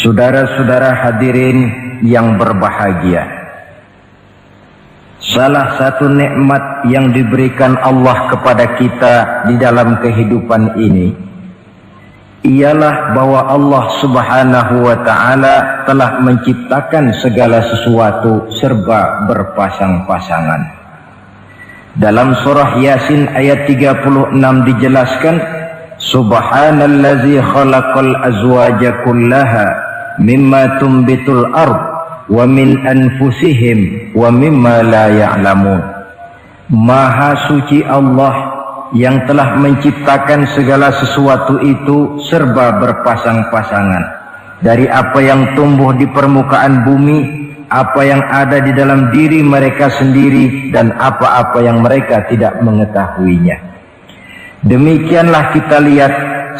Saudara-saudara hadirin yang berbahagia, salah satu nikmat yang diberikan Allah kepada kita di dalam kehidupan ini ialah bahwa Allah Subhanahu wa ta'ala telah menciptakan segala sesuatu serba berpasang-pasangan. Dalam surah Yasin ayat 36 dijelaskan, Subhanallazi khalaqal azwaja kullaha mimma tumbitul ard wa min anfusihim wa mimma la ya'lamun. Maha suci Allah yang telah menciptakan segala sesuatu itu serba berpasang-pasangan, dari apa yang tumbuh di permukaan bumi, apa yang ada di dalam diri mereka sendiri, dan apa-apa yang mereka tidak mengetahuinya. Demikianlah kita lihat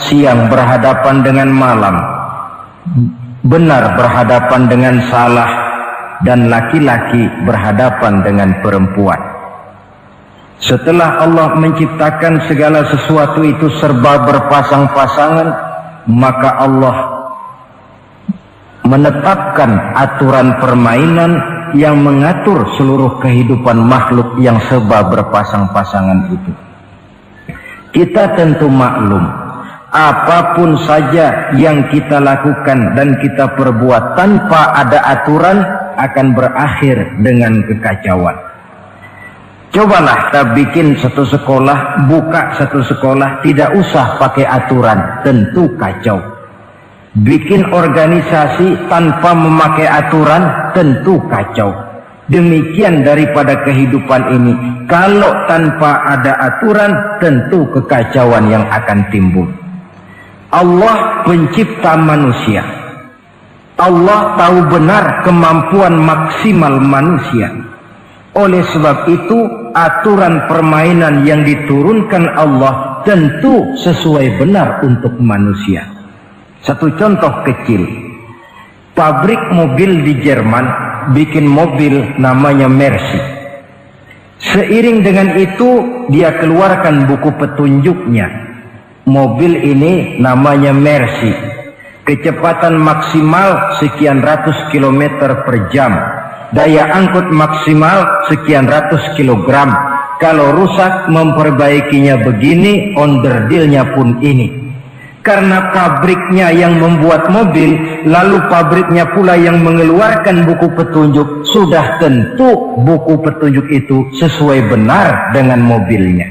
siang berhadapan dengan malam, benar berhadapan dengan salah, dan laki-laki berhadapan dengan perempuan. Setelah Allah menciptakan segala sesuatu itu serba berpasang-pasangan, maka Allah menetapkan aturan permainan yang mengatur seluruh kehidupan makhluk yang serba berpasang-pasangan itu. Kita tentu maklum, apapun saja yang kita lakukan dan kita perbuat tanpa ada aturan akan berakhir dengan kekacauan. Cobalah kita bikin satu sekolah, buka satu sekolah, tidak usah pakai aturan, tentu kacau. Bikin organisasi tanpa memakai aturan, tentu kacau. Demikian daripada kehidupan ini, kalau tanpa ada aturan, tentu kekacauan yang akan timbul. Allah pencipta manusia. Allah tahu benar kemampuan maksimal manusia. Oleh sebab itu, aturan permainan yang diturunkan Allah tentu sesuai benar untuk manusia. Satu contoh kecil, pabrik mobil di Jerman bikin mobil namanya Mercy. Seiring dengan itu dia keluarkan buku petunjuknya. Mobil ini namanya Mercy, kecepatan maksimal sekian ratus kilometer per jam, daya angkut maksimal sekian ratus kilogram. Kalau rusak memperbaikinya begini, onderdilnya pun ini. Karena pabriknya yang membuat mobil, lalu pabriknya pula yang mengeluarkan buku petunjuk, sudah tentu buku petunjuk itu sesuai benar dengan mobilnya.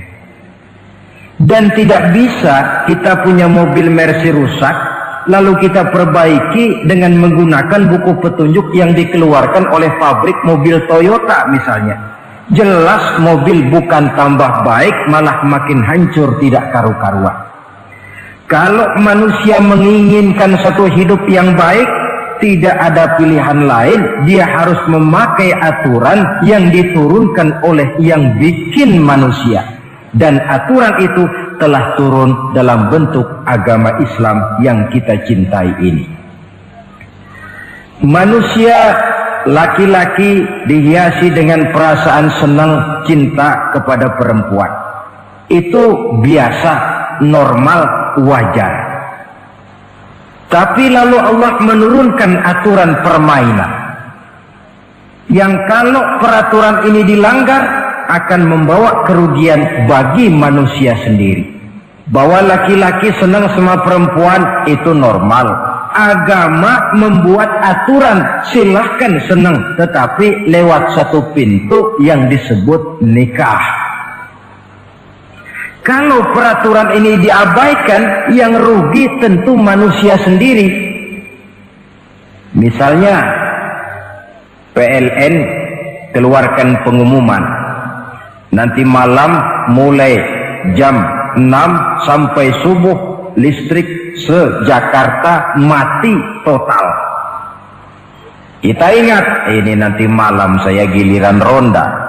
Dan tidak bisa kita punya mobil Mercy rusak lalu kita perbaiki dengan menggunakan buku petunjuk yang dikeluarkan oleh pabrik mobil Toyota misalnya. Jelas mobil bukan tambah baik, malah makin hancur, tidak karu-karuan. Kalau manusia menginginkan satu hidup yang baik, tidak ada pilihan lain, dia harus memakai aturan yang diturunkan oleh yang bikin manusia. Dan aturan itu telah turun dalam bentuk agama Islam yang kita cintai ini. Manusia laki-laki dihiasi dengan perasaan senang cinta kepada perempuan. Itu biasa, normal, wajar. Tapi lalu Allah menurunkan aturan permainan yang kalau peraturan ini dilanggar akan membawa kerugian bagi manusia sendiri. Bahwa laki-laki senang sama perempuan itu normal. Agama membuat aturan silahkan senang, tetapi lewat satu pintu yang disebut nikah. Kalau peraturan ini diabaikan, yang rugi tentu manusia sendiri. Misalnya PLN keluarkan pengumuman, nanti malam mulai jam 6 sampai subuh listrik se-Jakarta mati total. Kita ingat, ini nanti malam saya giliran ronda.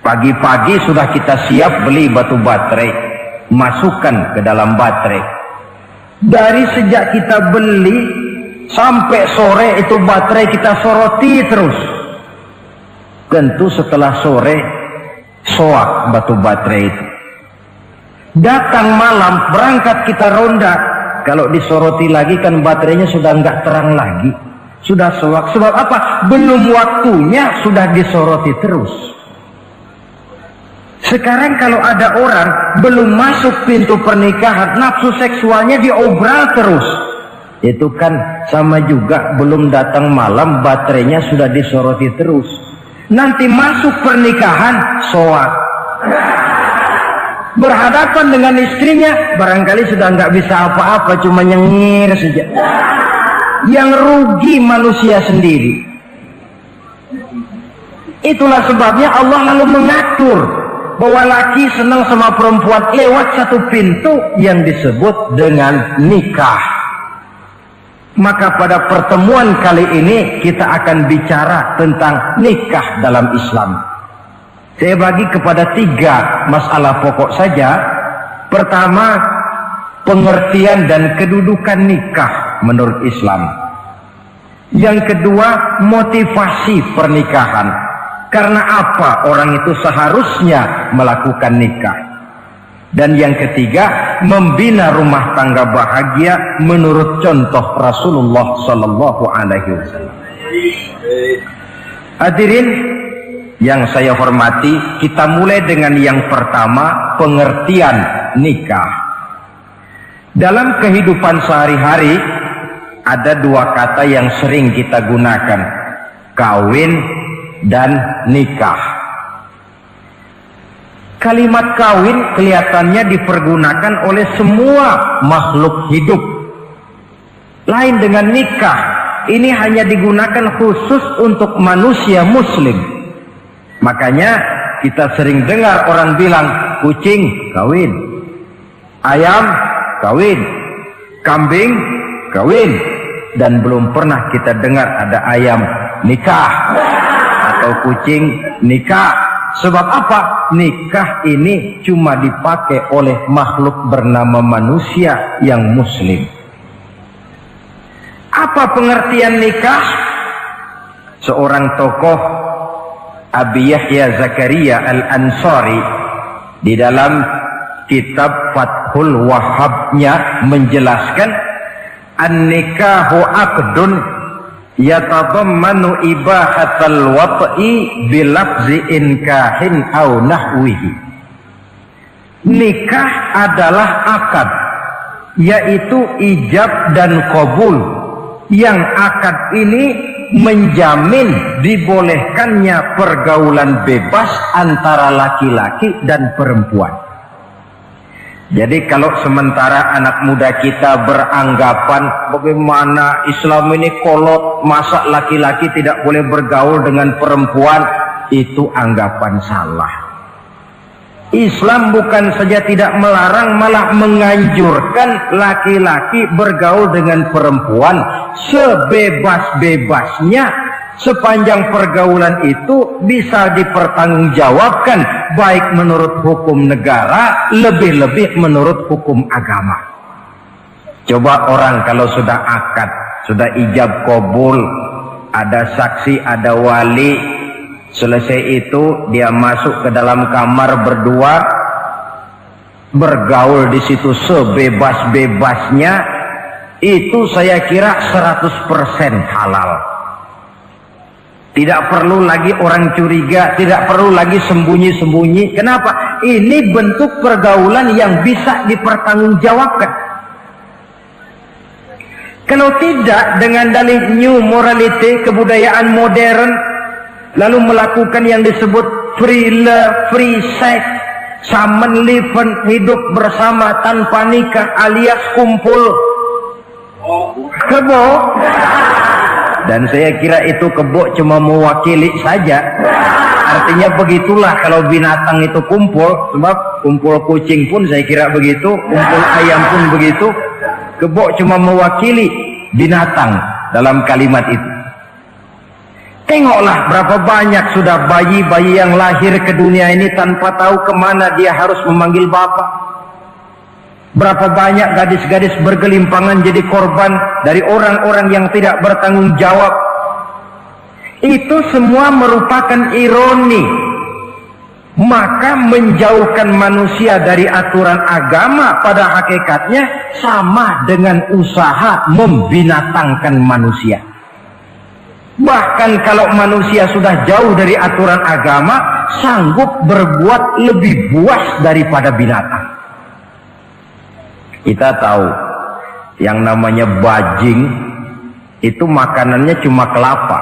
Pagi-pagi sudah kita siap beli batu baterai, masukkan ke dalam baterai. Dari sejak kita beli sampai sore itu baterai kita soroti terus. Tentu setelah sore soak batu baterai itu. Datang malam berangkat kita ronda, Kalau disoroti lagi kan baterainya sudah nggak terang lagi, sudah sewak. Sebab apa? Belum waktunya sudah disoroti terus. Sekarang kalau ada orang belum masuk pintu pernikahan, nafsu seksualnya diobral terus. Itu kan sama juga belum datang malam, baterainya sudah disoroti terus. Nanti masuk pernikahan, soak. Berhadapan dengan istrinya, barangkali sudah nggak bisa apa-apa, cuma nyengir saja. Yang rugi manusia sendiri. Itulah sebabnya Allah lalu mengatur bahwa laki senang sama perempuan lewat satu pintu yang disebut dengan nikah. Maka pada pertemuan kali ini kita akan bicara tentang nikah dalam Islam. Saya bagi kepada 3 masalah pokok saja. Pertama, pengertian dan kedudukan nikah menurut Islam. Yang kedua, motivasi pernikahan. Karena apa orang itu seharusnya melakukan nikah. Dan yang ketiga, membina rumah tangga bahagia menurut contoh Rasulullah Sallallahu Alaihi Wasallam. Hadirin yang saya hormati, kita mulai dengan yang pertama, pengertian nikah. Dalam kehidupan sehari-hari ada 2 kata yang sering kita gunakan, kawin dan nikah. Kalimat kawin kelihatannya dipergunakan oleh semua makhluk hidup. Lain dengan nikah, ini hanya digunakan khusus untuk manusia muslim. Makanya kita sering dengar orang bilang kucing kawin, ayam kawin, kambing kawin, dan belum pernah kita dengar ada ayam nikah atau kucing nikah. Sebab apa? Nikah ini cuma dipakai oleh makhluk bernama manusia yang muslim. Apa pengertian nikah? Seorang tokoh, Abi Yahya Zakaria Al-Ansari, di dalam kitab Fathul Wahhabnya menjelaskan, an-nikahu aqdun yatadammanu ibahatal wat'i bilafzi inkahin au nahwihi. Nikah adalah akad, yaitu ijab dan qabul, yang akad ini menjamin dibolehkannya pergaulan bebas antara laki-laki dan perempuan. Jadi kalau sementara anak muda kita beranggapan bagaimana Islam ini kolot, masa laki-laki tidak boleh bergaul dengan perempuan, itu anggapan salah. Islam bukan saja tidak melarang, malah menganjurkan laki-laki bergaul dengan perempuan sebebas-bebasnya, sepanjang pergaulan itu bisa dipertanggungjawabkan, baik menurut hukum negara, lebih-lebih menurut hukum agama. Coba orang kalau sudah akad, sudah ijab qabul, ada saksi, ada wali, selesai itu dia masuk ke dalam kamar berdua, bergaul di situ sebebas-bebasnya, itu saya kira 100% halal. Tidak perlu lagi orang curiga, tidak perlu lagi sembunyi-sembunyi. Kenapa? Ini bentuk pergaulan yang bisa dipertanggungjawabkan. Kalau tidak, dengan dalih new morality, kebudayaan modern, lalu melakukan yang disebut free love, free sex, samen liven, hidup bersama tanpa nikah alias kumpul kebo. Dan saya kira itu kebo cuma mewakili saja. Artinya begitulah kalau binatang itu kumpul. Sebab kumpul kucing pun saya kira begitu, kumpul ayam pun begitu. Kebo cuma mewakili binatang dalam kalimat itu. Tengoklah berapa banyak sudah bayi-bayi yang lahir ke dunia ini tanpa tahu kemana dia harus memanggil bapak. Berapa banyak gadis-gadis bergelimpangan jadi korban dari orang-orang yang tidak bertanggung jawab. Itu semua merupakan ironi. Maka menjauhkan manusia dari aturan agama pada hakikatnya sama dengan usaha membinatangkan manusia. Bahkan kalau manusia sudah jauh dari aturan agama, sanggup berbuat lebih buas daripada binatang. Kita tahu yang namanya bajing itu makanannya cuma kelapa,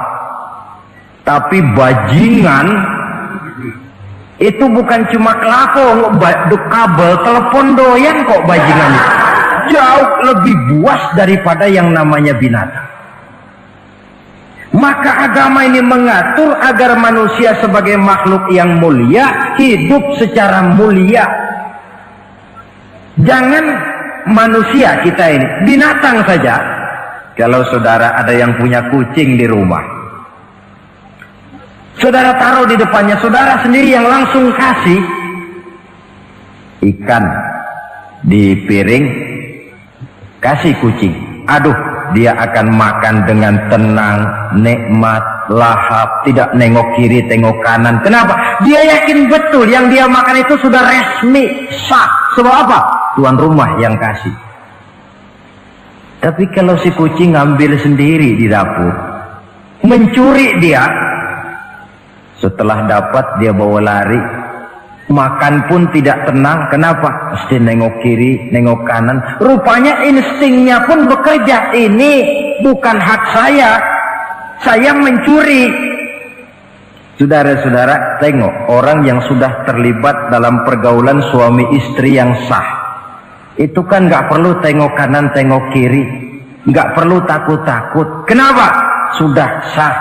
tapi bajingan itu bukan cuma kelapa, kabel telepon doyan kok bajingan itu. Jauh lebih buas daripada yang namanya binatang. Maka agama ini mengatur agar manusia sebagai makhluk yang mulia hidup secara mulia. Jangan manusia kita ini, binatang saja. Kalau saudara ada yang punya kucing di rumah, saudara taruh di depannya, saudara sendiri yang langsung kasih ikan di piring, kasih kucing. Aduh, dia akan makan dengan tenang, nikmat, lahap, tidak nengok kiri, tengok kanan. Kenapa? Dia yakin betul yang dia makan itu sudah resmi, sah. Sebab apa? Tuan rumah yang kasih. Tapi kalau si kucing ngambil sendiri di dapur, mencuri dia, setelah dapat dia bawa lari, makan pun tidak tenang. Kenapa? Mesti nengok kiri, nengok kanan. Rupanya instingnya pun bekerja. Ini bukan hak saya mencuri. Saudara-saudara, tengok orang yang sudah terlibat dalam pergaulan suami istri yang sah. Itu kan nggak perlu tengok kanan, tengok kiri, nggak perlu takut-takut. Kenapa? Sudah sah.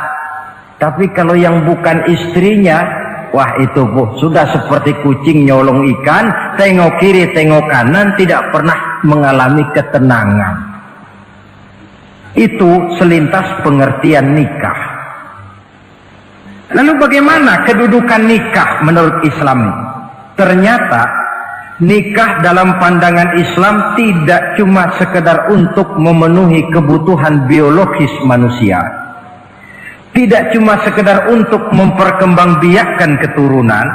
Tapi kalau yang bukan istrinya, wah itu sudah seperti kucing nyolong ikan, tengok kiri, tengok kanan, tidak pernah mengalami ketenangan. Itu selintas pengertian nikah. Lalu bagaimana kedudukan nikah menurut Islam? Ternyata nikah dalam pandangan Islam tidak cuma sekedar untuk memenuhi kebutuhan biologis manusia, tidak cuma sekedar untuk memperkembangbiakkan keturunan,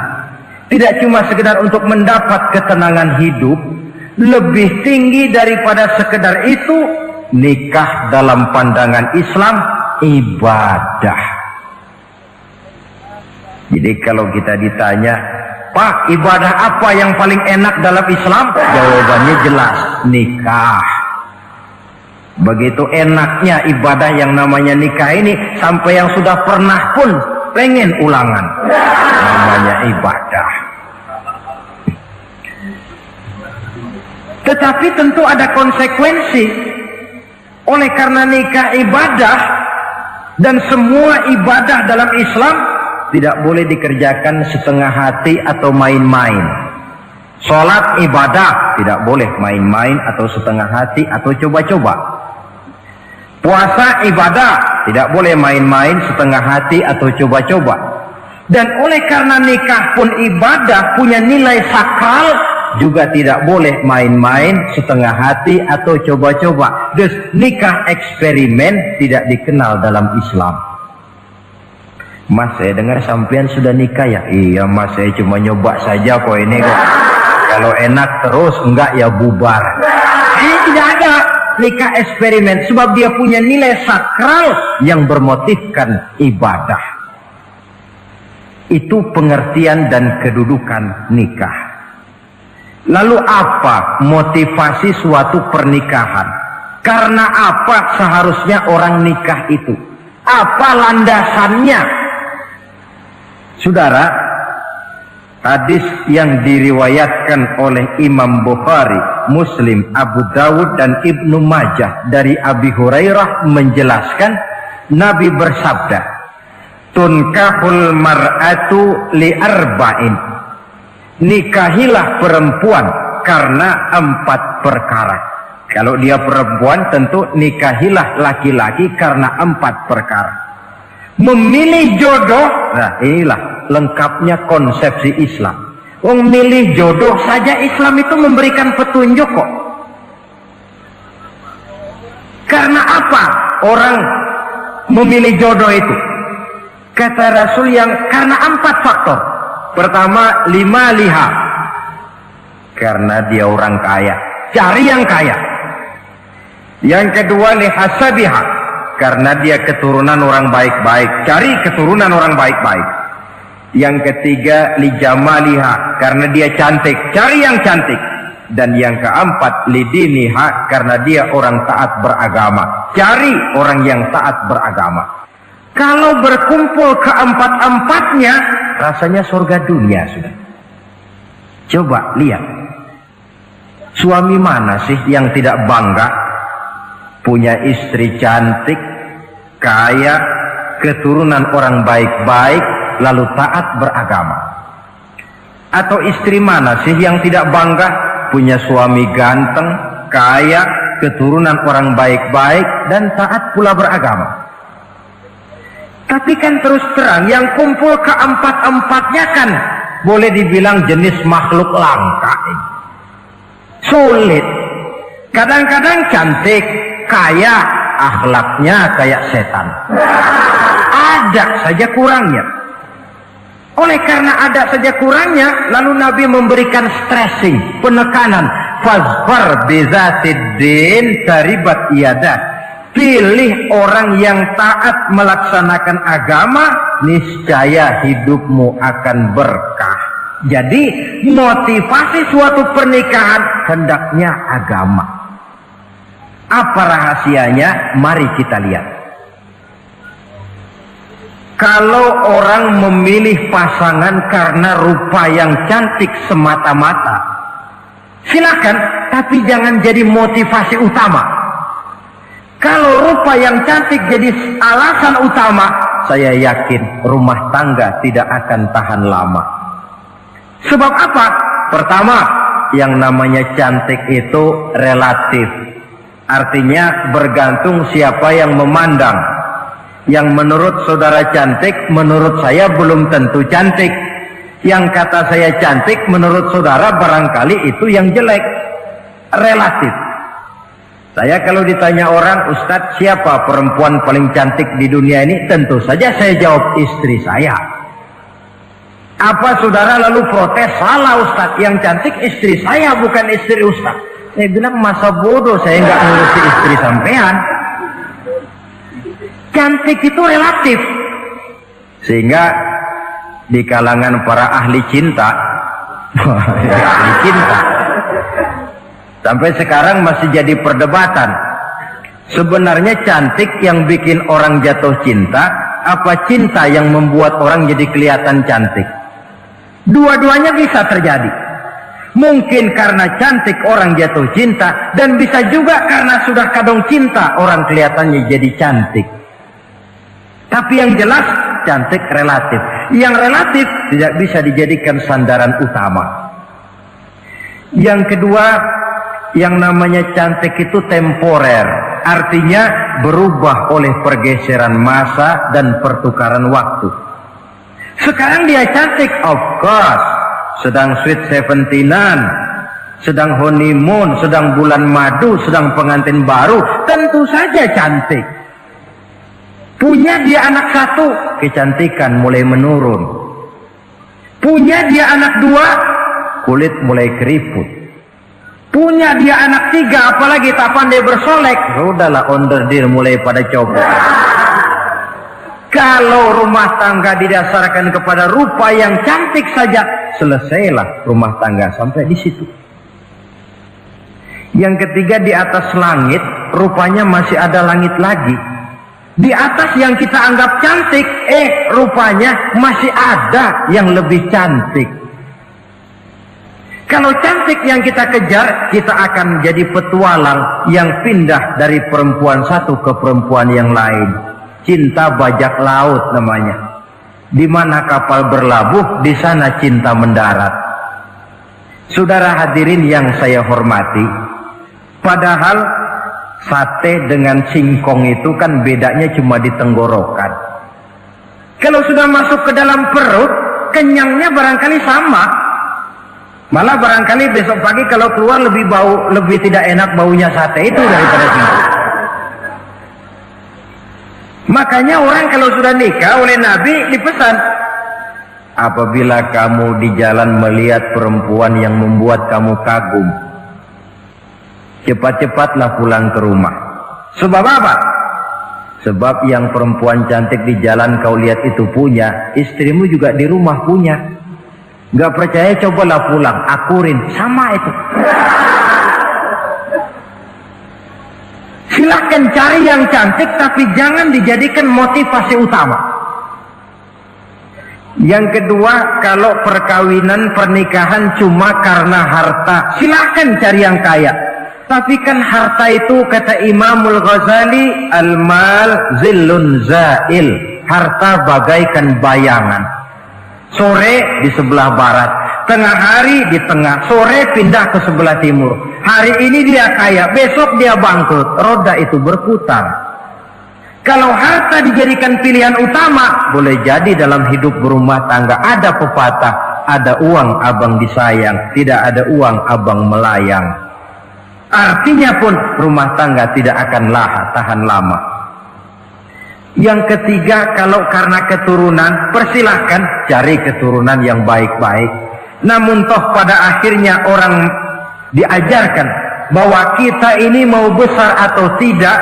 tidak cuma sekedar untuk mendapat ketenangan hidup. Lebih tinggi daripada sekedar itu, nikah dalam pandangan Islam ibadah. Jadi kalau kita ditanya, Pak, ibadah apa yang paling enak dalam Islam? Jawabannya jelas, nikah. Begitu enaknya ibadah yang namanya nikah ini, sampai yang sudah pernah pun pengen ulangan. Namanya ibadah. Tetapi tentu ada konsekuensi. Oleh karena nikah ibadah, dan semua ibadah dalam Islam tidak boleh dikerjakan setengah hati atau main-main. Sholat ibadah, tidak boleh main-main atau setengah hati atau coba-coba. Puasa ibadah, tidak boleh main-main, setengah hati atau coba-coba. Dan oleh karena nikah pun ibadah, punya nilai sakral, juga tidak boleh main-main, setengah hati atau coba-coba. Dus nikah eksperimen tidak dikenal dalam Islam. Mas, saya dengar sampean sudah nikah ya? Iya mas, saya cuma nyoba saja kok ini kok. Kalau enak terus, enggak ya bubar. Ini tidak ada nikah eksperimen, sebab dia punya nilai sakral yang bermotifkan ibadah. Itu pengertian dan kedudukan nikah. Lalu apa motivasi suatu pernikahan? Karena apa seharusnya orang nikah itu? Apa landasannya? Saudara, hadis yang diriwayatkan oleh Imam Bukhari, Muslim, Abu Dawud dan Ibnu Majah dari Abi Hurairah menjelaskan, Nabi bersabda, tunkahul mar'atu li arba'in. Nikahilah perempuan karena 4 perkara. Kalau dia perempuan, tentu nikahilah laki-laki karena 4 perkara. Memilih jodoh, nah inilah lengkapnya konsepsi Islam. Memilih jodoh saja Islam itu memberikan petunjuk kok. Karena apa orang memilih jodoh itu? Kata Rasul yang karena 4 faktor. Pertama, lima liha, karena dia orang kaya, cari yang kaya. Yang kedua, lihasabiha, karena dia keturunan orang baik-baik, cari keturunan orang baik-baik. Yang ketiga, lijamaliha, karena dia cantik, cari yang cantik. Dan yang keempat, lidiniha, karena dia orang taat beragama, cari orang yang taat beragama. Kalau berkumpul keempat-empatnya, rasanya surga dunia sudah. Coba lihat, suami mana sih yang tidak bangga punya istri cantik, kaya, keturunan orang baik-baik, lalu taat beragama? Atau istri mana sih yang tidak bangga punya suami ganteng, kaya, keturunan orang baik-baik, dan taat pula beragama? Tapi kan terus terang, yang kumpul keempat-empatnya kan boleh dibilang jenis makhluk langka ini. Sulit. Kadang-kadang cantik, kaya, akhlaknya kayak setan. Ada saja kurangnya. Oleh karena ada saja kurangnya, lalu Nabi memberikan stressing, penekanan. Fazfar bizatiddin taribat iyadat. Pilih orang yang taat melaksanakan agama, niscaya hidupmu akan berkah. Jadi motivasi suatu pernikahan hendaknya agama. Apa rahasianya? Mari kita lihat. Kalau orang memilih pasangan karena rupa yang cantik semata-mata, silakan, tapi jangan jadi motivasi utama. Kalau rupa yang cantik jadi alasan utama, saya yakin rumah tangga tidak akan tahan lama. Sebab apa? Pertama, yang namanya cantik itu relatif. Artinya bergantung siapa yang memandang. Yang menurut saudara cantik, menurut saya belum tentu cantik. Yang kata saya cantik, menurut saudara barangkali itu yang jelek. Relatif. Saya kalau ditanya orang, Ustadz, siapa perempuan paling cantik di dunia ini? Tentu saja saya jawab istri saya. Apa saudara lalu protes? Salah Ustadz, yang cantik istri saya, bukan istri Ustadz. Saya bilang, masa bodoh saya nggak ngurusi istri sampean. Cantik itu relatif. Sehingga di kalangan para ahli cinta ahli cinta sampai sekarang masih jadi perdebatan. Sebenarnya cantik yang bikin orang jatuh cinta, apa cinta yang membuat orang jadi kelihatan cantik? Dua-duanya bisa terjadi. Mungkin karena cantik orang jatuh cinta, dan bisa juga karena sudah kadung cinta orang kelihatannya jadi cantik. Tapi yang jelas cantik relatif. Yang relatif tidak bisa dijadikan sandaran utama. Yang kedua, yang namanya cantik itu temporer. Artinya berubah oleh pergeseran masa dan pertukaran waktu. Sekarang dia cantik, of course. Sedang sweet 17-an, sedang honeymoon, sedang bulan madu, sedang pengantin baru, tentu saja cantik. Punya dia anak satu, kecantikan mulai menurun. Punya dia anak dua, kulit mulai keriput. Punya dia anak tiga, apalagi tak pandai bersolek, sudahlah onderdir mulai pada copot. Kalau rumah tangga didasarkan kepada rupa yang cantik saja, selesailah rumah tangga sampai di situ. Yang ketiga, di atas langit, rupanya masih ada langit lagi. Di atas yang kita anggap cantik, rupanya masih ada yang lebih cantik. Kalau cantik yang kita kejar, kita akan jadi petualang yang pindah dari perempuan satu ke perempuan yang lain. Cinta bajak laut namanya. Di mana kapal berlabuh, di sana cinta mendarat. Saudara hadirin yang saya hormati, padahal sate dengan singkong itu kan bedanya cuma di tenggorokan. Kalau sudah masuk ke dalam perut, kenyangnya barangkali sama. Malah barangkali besok pagi kalau keluar lebih tidak enak baunya sate itu daripada singkong. Makanya orang kalau sudah nikah oleh Nabi dipesan, apabila kamu di jalan melihat perempuan yang membuat kamu kagum, cepat-cepatlah pulang ke rumah. Sebab apa? Sebab yang perempuan cantik di jalan kau lihat itu punya, istrimu juga di rumah punya. Gak percaya cobalah pulang, akurin, sama itu. Silahkan cari yang cantik, tapi jangan dijadikan motivasi utama. Yang kedua, kalau perkawinan, pernikahan cuma karena harta, silahkan cari yang kaya. Tapi kan harta itu, kata Imamul Ghazali, al-mal zillun zail. Harta bagaikan bayangan. Sore di sebelah barat, tengah hari di tengah, sore pindah ke sebelah timur. Hari ini dia kaya, besok dia bangkrut. Roda itu berputar. Kalau harta dijadikan pilihan utama, boleh jadi dalam hidup berumah tangga ada pepatah, ada uang abang disayang, tidak ada uang abang melayang. Artinya pun rumah tangga tidak akan tahan lama. Yang ketiga, kalau karena keturunan, persilahkan cari keturunan yang baik-baik. Namun toh pada akhirnya orang diajarkan bahwa kita ini mau besar atau tidak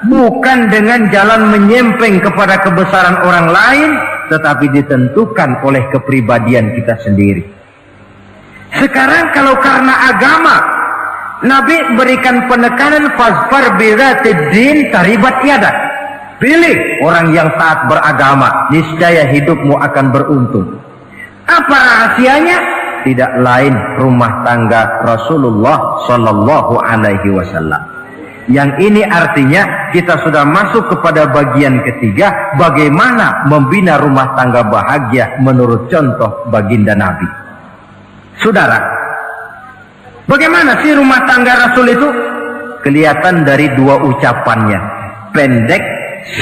bukan dengan jalan menyempeng kepada kebesaran orang lain, tetapi ditentukan oleh kepribadian kita sendiri. Sekarang kalau karena agama, Nabi berikan penekanan fazfar bidzatid din taribat yadak. Pilih orang yang taat beragama, niscaya hidupmu akan beruntung. Apa rahasianya? Tidak lain rumah tangga Rasulullah Sallallahu Alaihi Wasallam. Yang ini artinya kita sudah masuk kepada bagian ketiga, bagaimana membina rumah tangga bahagia menurut contoh baginda Nabi. Saudara, bagaimana sih rumah tangga Rasul itu? Kelihatan dari dua ucapannya, pendek,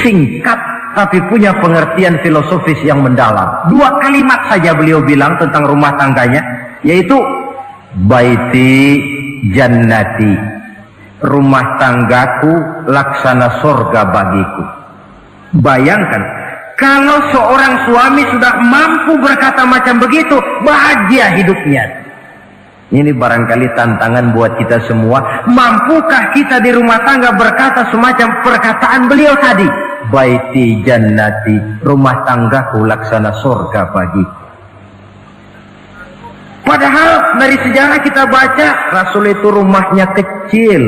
singkat, tapi punya pengertian filosofis yang mendalam. Dua kalimat saja beliau bilang tentang rumah tangganya, yaitu baiti jannati, rumah tanggaku laksana surga bagiku. Bayangkan kalau seorang suami sudah mampu berkata macam begitu, bahagia hidupnya. Ini barangkali tantangan buat kita semua. Mampukah kita di rumah tangga berkata semacam perkataan beliau tadi? Baiti jannati, rumah tanggaku laksana surga bagiku. Padahal dari sejarah kita baca, Rasul itu rumahnya kecil,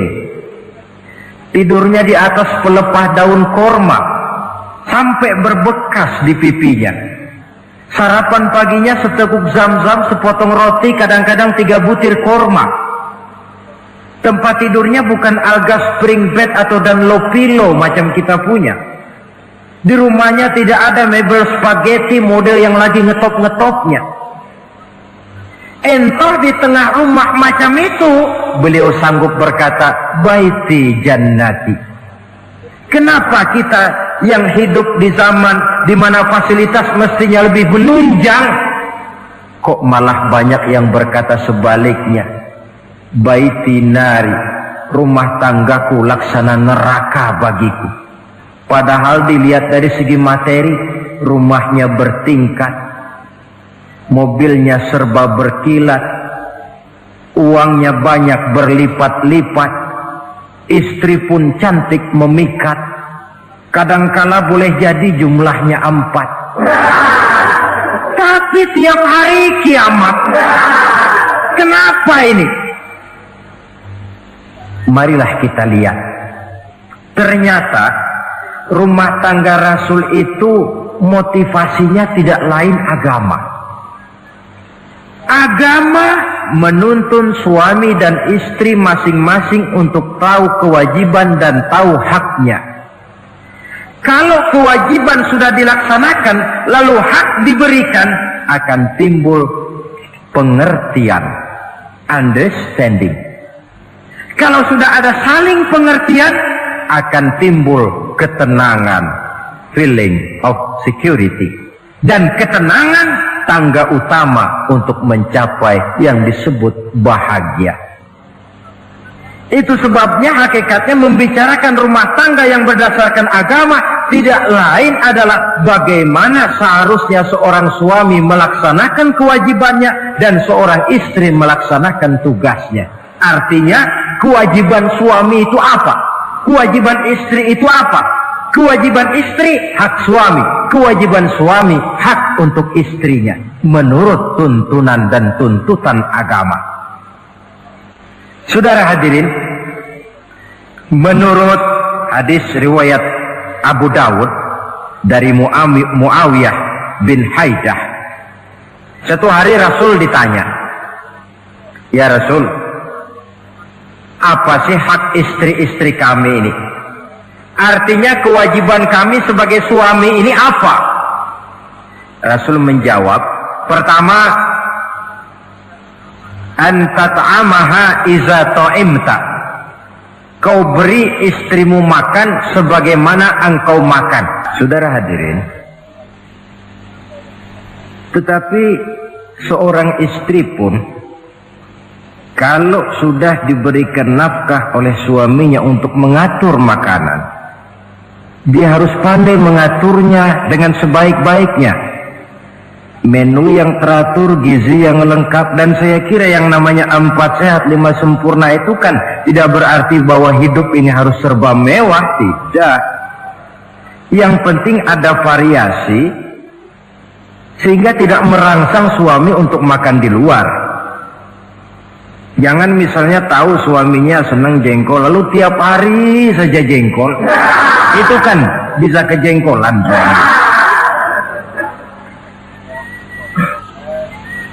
tidurnya di atas pelepah daun korma, sampai berbekas di pipinya. Sarapan paginya seteguk zam-zam, sepotong roti, kadang-kadang 3 butir korma. Tempat tidurnya bukan alga spring bed atau Dunlop pillow macam kita punya. Di rumahnya tidak ada mebel spaghetti model yang lagi ngetop-ngetopnya. Entah di tengah rumah macam itu, beliau sanggup berkata, baiti jannati. Kenapa kita yang hidup di zaman di mana fasilitas mestinya lebih menunjang, kok malah banyak yang berkata sebaliknya? Baiti nari, rumah tanggaku laksana neraka bagiku. Padahal dilihat dari segi materi, rumahnya bertingkat, mobilnya serba berkilat, uangnya banyak berlipat-lipat, istri pun cantik memikat, kadangkala boleh jadi jumlahnya 4. Tapi tiap hari kiamat. Kenapa ini? Marilah kita lihat. Ternyata rumah tangga Rasul itu motivasinya tidak lain agama. Agama menuntun suami dan istri masing-masing untuk tahu kewajiban dan tahu haknya. Kalau kewajiban sudah dilaksanakan, lalu hak diberikan, akan timbul pengertian, understanding. Kalau sudah ada saling pengertian, akan timbul ketenangan, feeling of security. Dan ketenangan tangga utama untuk mencapai yang disebut bahagia. Itu sebabnya hakikatnya membicarakan rumah tangga yang berdasarkan agama tidak lain adalah bagaimana seharusnya seorang suami melaksanakan kewajibannya dan seorang istri melaksanakan tugasnya. Artinya kewajiban suami itu apa? Kewajiban istri itu apa? Kewajiban istri hak suami, kewajiban suami hak untuk istrinya menurut tuntunan dan tuntutan agama. Saudara hadirin, menurut hadis riwayat Abu Dawud dari Muawiyah bin Haidah, satu hari Rasul ditanya, "Ya Rasul, apa sih hak istri-istri kami ini? Artinya kewajiban kami sebagai suami ini apa?" Rasul menjawab, pertama, an tat'amaha iza ta'imta. Kau beri istrimu makan sebagaimana engkau makan. Saudara hadirin, tetapi seorang istri pun kalau sudah diberikan nafkah oleh suaminya untuk mengatur makanan, dia harus pandai mengaturnya dengan sebaik-baiknya. Menu yang teratur, gizi yang lengkap, dan saya kira yang namanya 4 sehat 5 sempurna itu kan tidak berarti bahwa hidup ini harus serba mewah, tidak. Yang penting ada variasi sehingga tidak merangsang suami untuk makan di luar. Jangan misalnya tahu suaminya senang jengkol lalu tiap hari saja jengkol, itu kan bisa kejengkolan suami.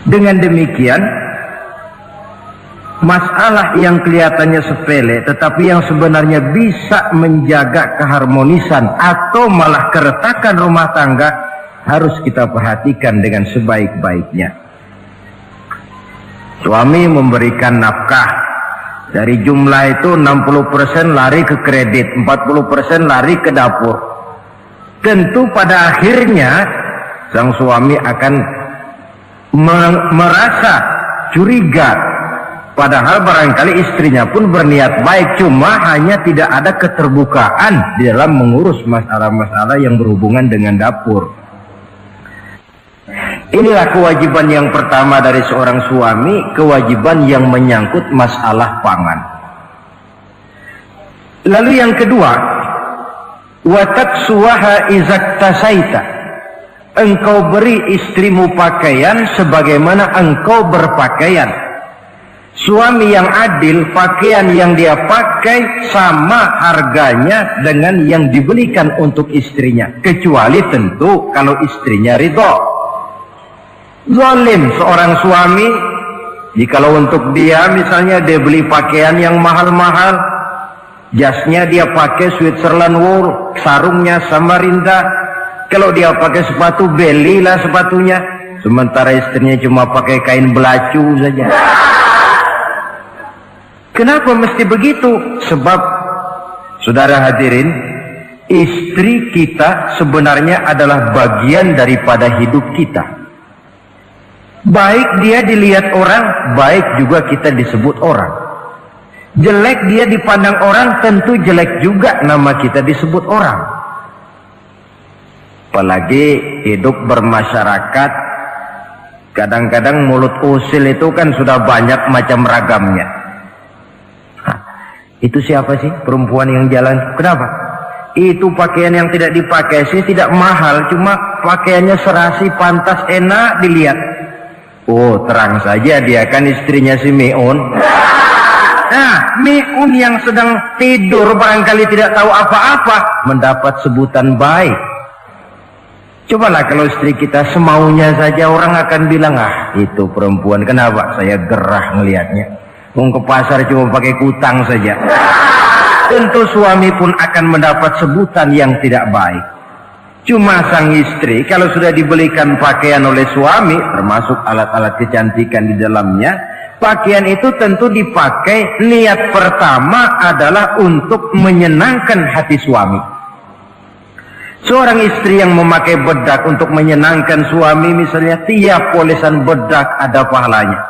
Dengan demikian, masalah yang kelihatannya sepele tetapi yang sebenarnya bisa menjaga keharmonisan atau malah keretakan rumah tangga harus kita perhatikan dengan sebaik-baiknya. Suami memberikan nafkah, dari jumlah itu 60% lari ke kredit, 40% lari ke dapur. Tentu pada akhirnya sang suami akan merasa curiga, padahal barangkali istrinya pun berniat baik, cuma hanya tidak ada keterbukaan di dalam mengurus masalah-masalah yang berhubungan dengan dapur. Inilah kewajiban yang pertama dari seorang suami, kewajiban yang menyangkut masalah pangan. Lalu yang kedua, wa taksuha izak tasaita. Engkau beri istrimu pakaian sebagaimana engkau berpakaian. Suami yang adil, pakaian yang dia pakai sama harganya dengan yang dibelikan untuk istrinya, kecuali tentu kalau istrinya ridho. Zalim seorang suami jikalau untuk dia misalnya dia beli pakaian yang mahal-mahal, jasnya dia pakai Switzerland wool, sarungnya Samarinda. Kalau dia pakai sepatu, belilah sepatunya. Sementara istrinya cuma pakai kain belacu saja. Kenapa mesti begitu? Sebab, saudara hadirin, istri kita sebenarnya adalah bagian daripada hidup kita. Baik dia dilihat orang, baik juga kita disebut orang. Jelek dia dipandang orang, tentu jelek juga nama kita disebut orang. Apalagi hidup bermasyarakat, kadang-kadang mulut usil itu kan sudah banyak macam ragamnya. Itu siapa sih perempuan yang jalan? Kenapa? Itu pakaian yang tidak dipakai sih tidak mahal, cuma pakaiannya serasi, pantas, enak dilihat. Oh, terang saja dia kan istrinya si Miun. Nah, Miun yang sedang tidur barangkali tidak tahu apa-apa mendapat sebutan baik. Cobalah kalau istri kita semaunya saja, orang akan bilang, ah itu perempuan, kenapa saya gerah ngelihatnya, mau ke pasar cuma pakai kutang saja. Tentu suami pun akan mendapat sebutan yang tidak baik. Cuma sang istri kalau sudah dibelikan pakaian oleh suami, termasuk alat-alat kecantikan di dalamnya, pakaian itu tentu dipakai, niat pertama adalah untuk menyenangkan hati suami. Seorang istri yang memakai bedak untuk menyenangkan suami, misalnya tiap polesan bedak ada pahalanya.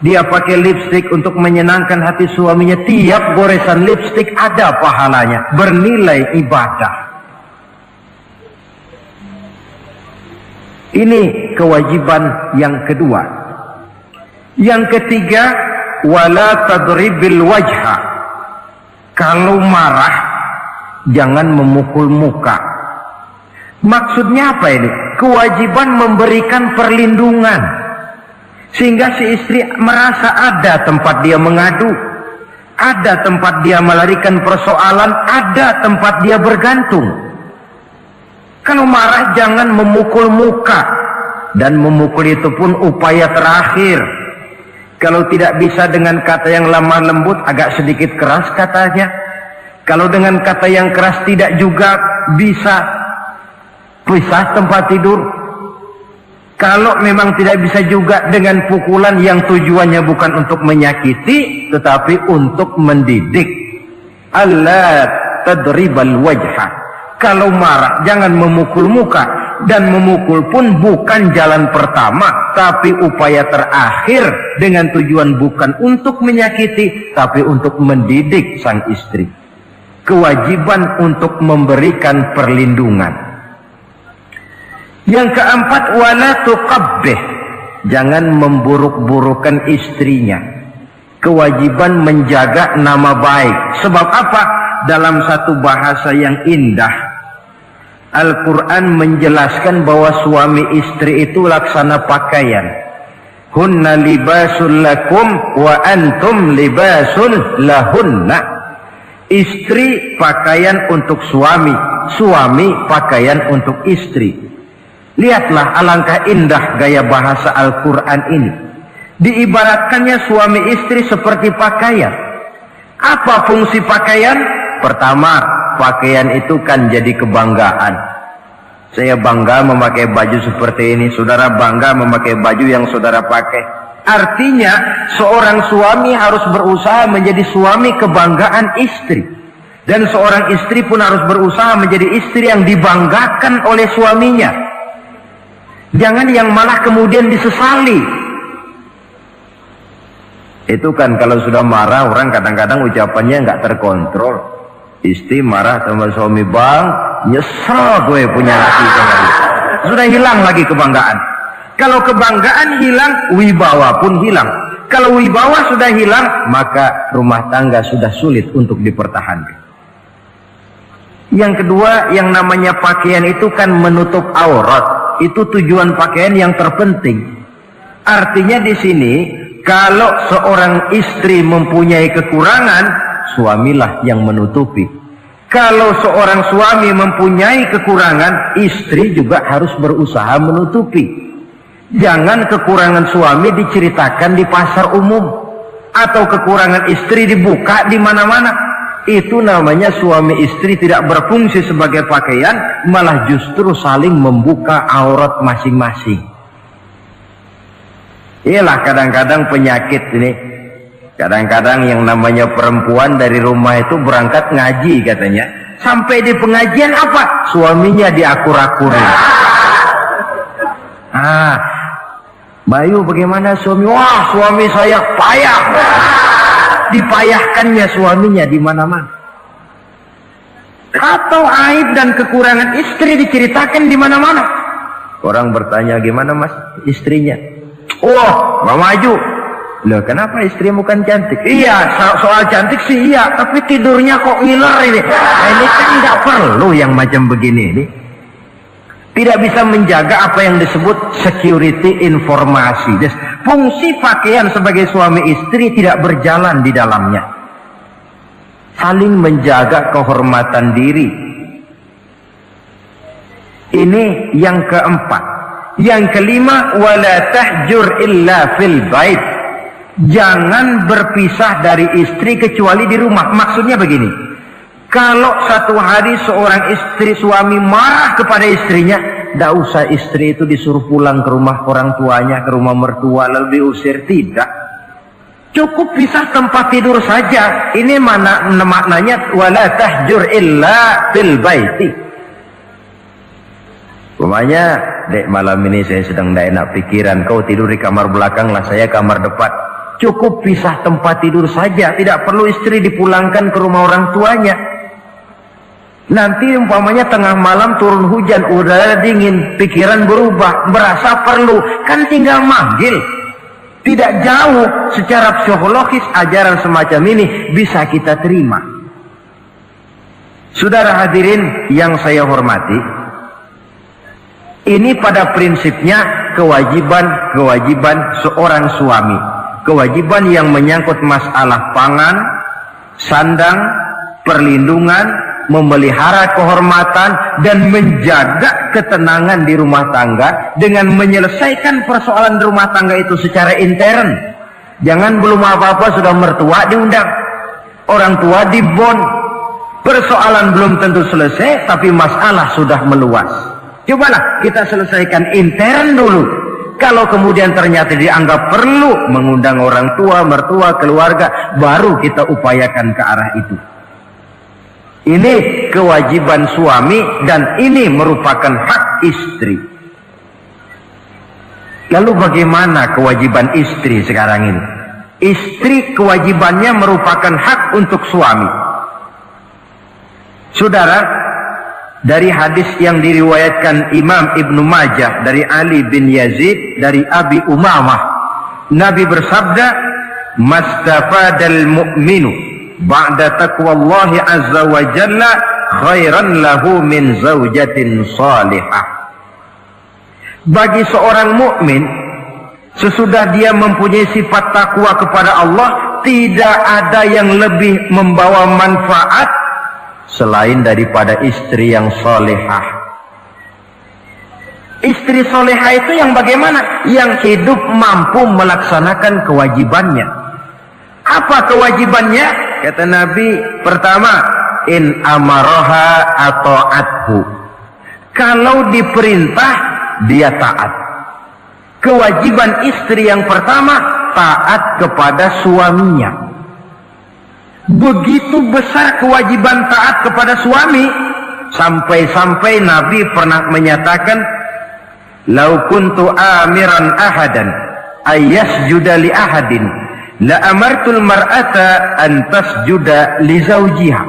Dia pakai lipstik untuk menyenangkan hati suaminya, tiap goresan lipstik ada pahalanya, bernilai ibadah. Ini kewajiban yang kedua. Yang ketiga, wala tadribil wajha. Kalau marah jangan memukul muka. Maksudnya apa ini? Kewajiban memberikan perlindungan, sehingga si istri merasa ada tempat dia mengadu, ada tempat dia melarikan persoalan, ada tempat dia bergantung. Kalau marah jangan memukul muka, dan memukul itu pun upaya terakhir. Kalau tidak bisa dengan kata yang lemah lembut, agak sedikit keras katanya. Kalau dengan kata yang keras tidak juga bisa pisah tempat tidur. Kalau memang tidak bisa juga dengan pukulan yang tujuannya bukan untuk menyakiti, tetapi untuk mendidik. Allah tadribal wajha. Kalau marah jangan memukul muka, dan memukul pun bukan jalan pertama, tapi upaya terakhir dengan tujuan bukan untuk menyakiti, tapi untuk mendidik sang istri. Kewajiban untuk memberikan perlindungan. Yang keempat, wala tuqabbih. Jangan memburuk-burukan istrinya. Kewajiban menjaga nama baik. Sebab apa? Dalam satu bahasa yang indah, Al-Quran menjelaskan bahwa suami istri itu laksana pakaian. Hunna libasul lakum wa antum libasul lahunna. Istri pakaian untuk suami, suami pakaian untuk istri. Lihatlah alangkah indah gaya bahasa Al-Quran ini. Diibaratkannya suami istri seperti pakaian. Apa fungsi pakaian? Pertama, pakaian itu kan jadi kebanggaan. Saya bangga memakai baju seperti ini, saudara bangga memakai baju yang saudara pakai. Artinya seorang suami harus berusaha menjadi suami kebanggaan istri, dan seorang istri pun harus berusaha menjadi istri yang dibanggakan oleh suaminya. Jangan yang malah kemudian disesali. Itu kan kalau sudah marah orang kadang-kadang ucapannya nggak terkontrol. Istri marah sama suami, bang, nyesel gue punya laki sama dia. Sudah hilang lagi kebanggaan. Kalau kebanggaan hilang, wibawa pun hilang. Kalau wibawa sudah hilang, maka rumah tangga sudah sulit untuk dipertahankan. Yang kedua, yang namanya pakaian itu kan menutup aurat. Itu tujuan pakaian yang terpenting. Artinya di sini, kalau seorang istri mempunyai kekurangan, suamilah yang menutupi. Kalau seorang suami mempunyai kekurangan, istri juga harus berusaha menutupi. Jangan kekurangan suami diceritakan di pasar umum, atau kekurangan istri dibuka di mana-mana. Itu namanya suami istri tidak berfungsi sebagai pakaian, malah justru saling membuka aurat masing-masing. Iyalah kadang-kadang penyakit ini. Kadang-kadang yang namanya perempuan dari rumah itu berangkat ngaji katanya. Sampai di pengajian apa? Suaminya diakur-akurin. Bayu bagaimana suami? Wah, suami saya payah. Dipayahkannya suaminya di mana-mana. Atau aib dan kekurangan istri diceritakan di mana-mana. Orang bertanya, gimana mas istrinya? Oh, nggak maju. Loh, kenapa istrimu kan cantik? Iya, soal cantik sih iya, tapi tidurnya kok ngiler ini. Nah, ini kan nggak perlu yang macam begini ini. Tidak bisa menjaga apa yang disebut security informasi. Fungsi pakaian sebagai suami istri tidak berjalan di dalamnya. Saling menjaga kehormatan diri. Ini yang keempat. Yang kelima, wala tahjur illa fil bait. Jangan berpisah dari istri kecuali di rumah. Maksudnya begini, kalau satu hari seorang istri suami marah kepada istrinya, tidak usah istri itu disuruh pulang ke rumah orang tuanya, ke rumah mertua lalu diusir. Tidak, cukup pisah tempat tidur saja. Ini maknanya wala tahjur illa fil baiti. Umpamanya, dek malam ini saya sedang tidak enak pikiran, kau tidur di kamar belakang lah, saya kamar depan. Cukup pisah tempat tidur saja, tidak perlu istri dipulangkan ke rumah orang tuanya. Nanti umpamanya tengah malam turun hujan, udara dingin, pikiran berubah, merasa perlu, kan tinggal manggil. Tidak jauh secara psikologis ajaran semacam ini bisa kita terima. Saudara hadirin yang saya hormati, ini pada prinsipnya kewajiban seorang suami. Kewajiban yang menyangkut masalah pangan, sandang, perlindungan, memelihara kehormatan, dan menjaga ketenangan di rumah tangga dengan menyelesaikan persoalan rumah tangga itu secara intern. Jangan belum apa-apa sudah mertua diundang, orang tua dibon. Persoalan belum tentu selesai, tapi masalah sudah meluas. Cobalah kita selesaikan intern dulu. Kalau kemudian ternyata dianggap perlu mengundang orang tua, mertua, keluarga, baru kita upayakan ke arah itu. Ini kewajiban suami dan ini merupakan hak istri. Lalu bagaimana kewajiban istri sekarang ini? Istri kewajibannya merupakan hak untuk suami. Saudara, dari hadis yang diriwayatkan Imam Ibnu Majah dari Ali bin Yazid dari Abi Umamah, Nabi bersabda, "Mastafadal mu'minu ba'da taqwallahi azza wa jalla khairan lahu min zaujatin salihah." Bagi seorang mukmin, sesudah dia mempunyai sifat takwa kepada Allah, tidak ada yang lebih membawa manfaat selain daripada istri yang solehah. Istri solehah itu yang bagaimana? Yang hidup mampu melaksanakan kewajibannya. Apa kewajibannya? Kata Nabi, pertama, in amaroha atau athu. Kalau diperintah, dia taat. Kewajiban istri yang pertama, taat kepada suaminya. Begitu besar kewajiban taat kepada suami, sampai-sampai Nabi pernah menyatakan, "Lau kuntu amiran ahadan ayyasjuda li ahadin la amartul mar'ata an tasjuda li zawjiha."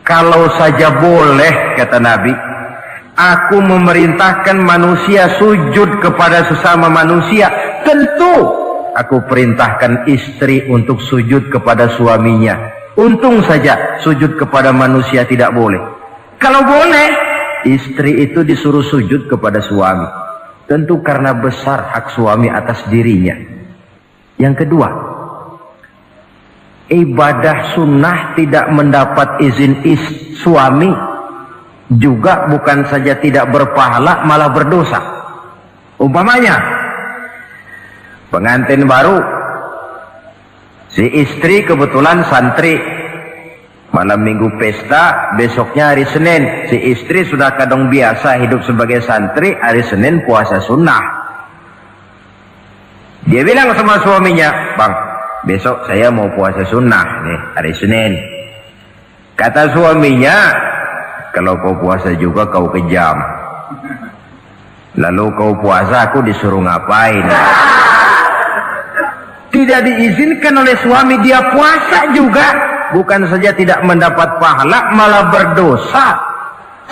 Kalau saja boleh, kata Nabi, aku memerintahkan manusia sujud kepada sesama manusia, tentu aku perintahkan istri untuk sujud kepada suaminya. Untung saja sujud kepada manusia tidak boleh. Kalau boleh, istri itu disuruh sujud kepada suami. Tentu karena besar hak suami atas dirinya. Yang kedua, ibadah sunnah tidak mendapat izin suami juga bukan saja tidak berpahala, malah berdosa. Umpamanya, pengantin baru, si istri kebetulan santri, malam minggu pesta, besoknya hari Senin, si istri sudah kadang biasa hidup sebagai santri, hari Senin puasa sunnah. Dia bilang sama suaminya, "Bang, besok saya mau puasa sunnah nih, hari Senin." Kata suaminya, "Kalau kau puasa juga kau kejam. Lalu kau puasa, aku disuruh ngapain?" Tidak diizinkan oleh suami, dia puasa juga. Bukan saja tidak mendapat pahala, malah berdosa.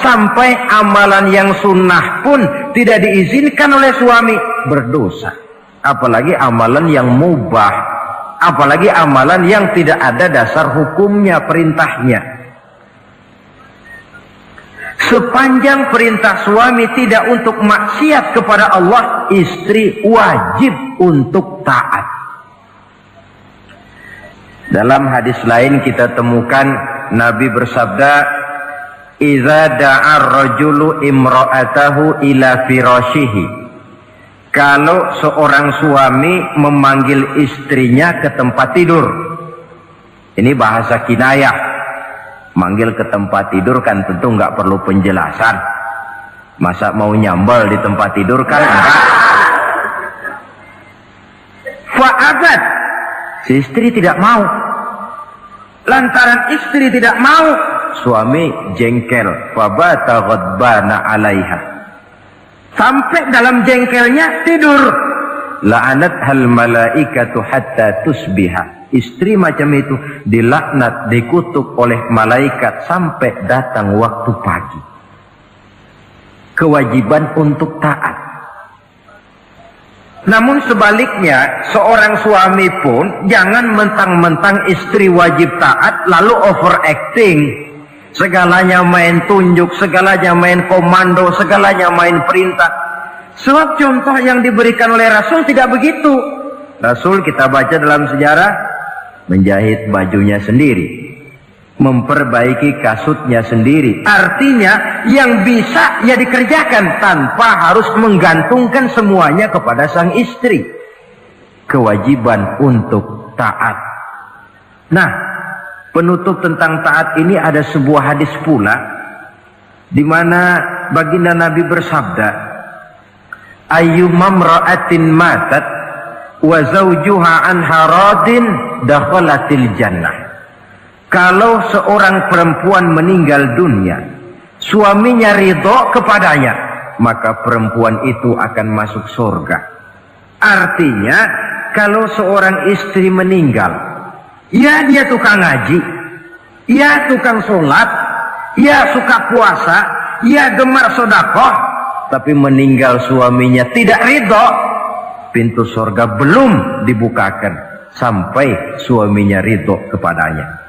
Sampai amalan yang sunnah pun tidak diizinkan oleh suami, berdosa. Apalagi amalan yang mubah, apalagi amalan yang tidak ada dasar hukumnya, perintahnya. Sepanjang perintah suami tidak untuk maksiat kepada Allah, istri wajib untuk taat. Dalam hadis lain kita temukan Nabi bersabda, "Idza da'a ar-rajulu imra'atahu ila firashihi." Kalau seorang suami memanggil istrinya ke tempat tidur. Ini bahasa kinayah. Manggil ke tempat tidur kan tentu nggak perlu penjelasan. Masa mau nyambal di tempat tidur kan enggak. Fa'abat, si istri tidak mau. Lantaran istri tidak mau, suami jengkel. Fabata ghadbana 'alaiha. Sampai dalam jengkelnya tidur. La'anat hal malaikatu hatta tusbiha. Istri macam itu dilaknat, dikutuk oleh malaikat sampai datang waktu pagi. Kewajiban untuk taat. Namun sebaliknya, seorang suami pun jangan mentang-mentang istri wajib taat lalu overacting. Segalanya main tunjuk, segalanya main komando, segalanya main perintah. Sebab contoh yang diberikan oleh Rasul tidak begitu. Rasul kita baca dalam sejarah menjahit bajunya sendiri, memperbaiki kasutnya sendiri. Artinya yang bisa ya dikerjakan tanpa harus menggantungkan semuanya kepada sang istri. Kewajiban untuk taat. Nah, penutup tentang taat ini ada sebuah hadis pula di mana baginda Nabi bersabda, ayyumam ra'atin matat wa zawjuha anha radin dakhalatil jannah. Kalau seorang perempuan meninggal dunia, suaminya ridho kepadanya, maka perempuan itu akan masuk surga. Artinya, kalau seorang istri meninggal, ya dia tukang ngaji, ya tukang sholat, ya suka puasa, ya gemar sedekah, tapi meninggal suaminya tidak ridho, pintu surga belum dibukakan sampai suaminya ridho kepadanya.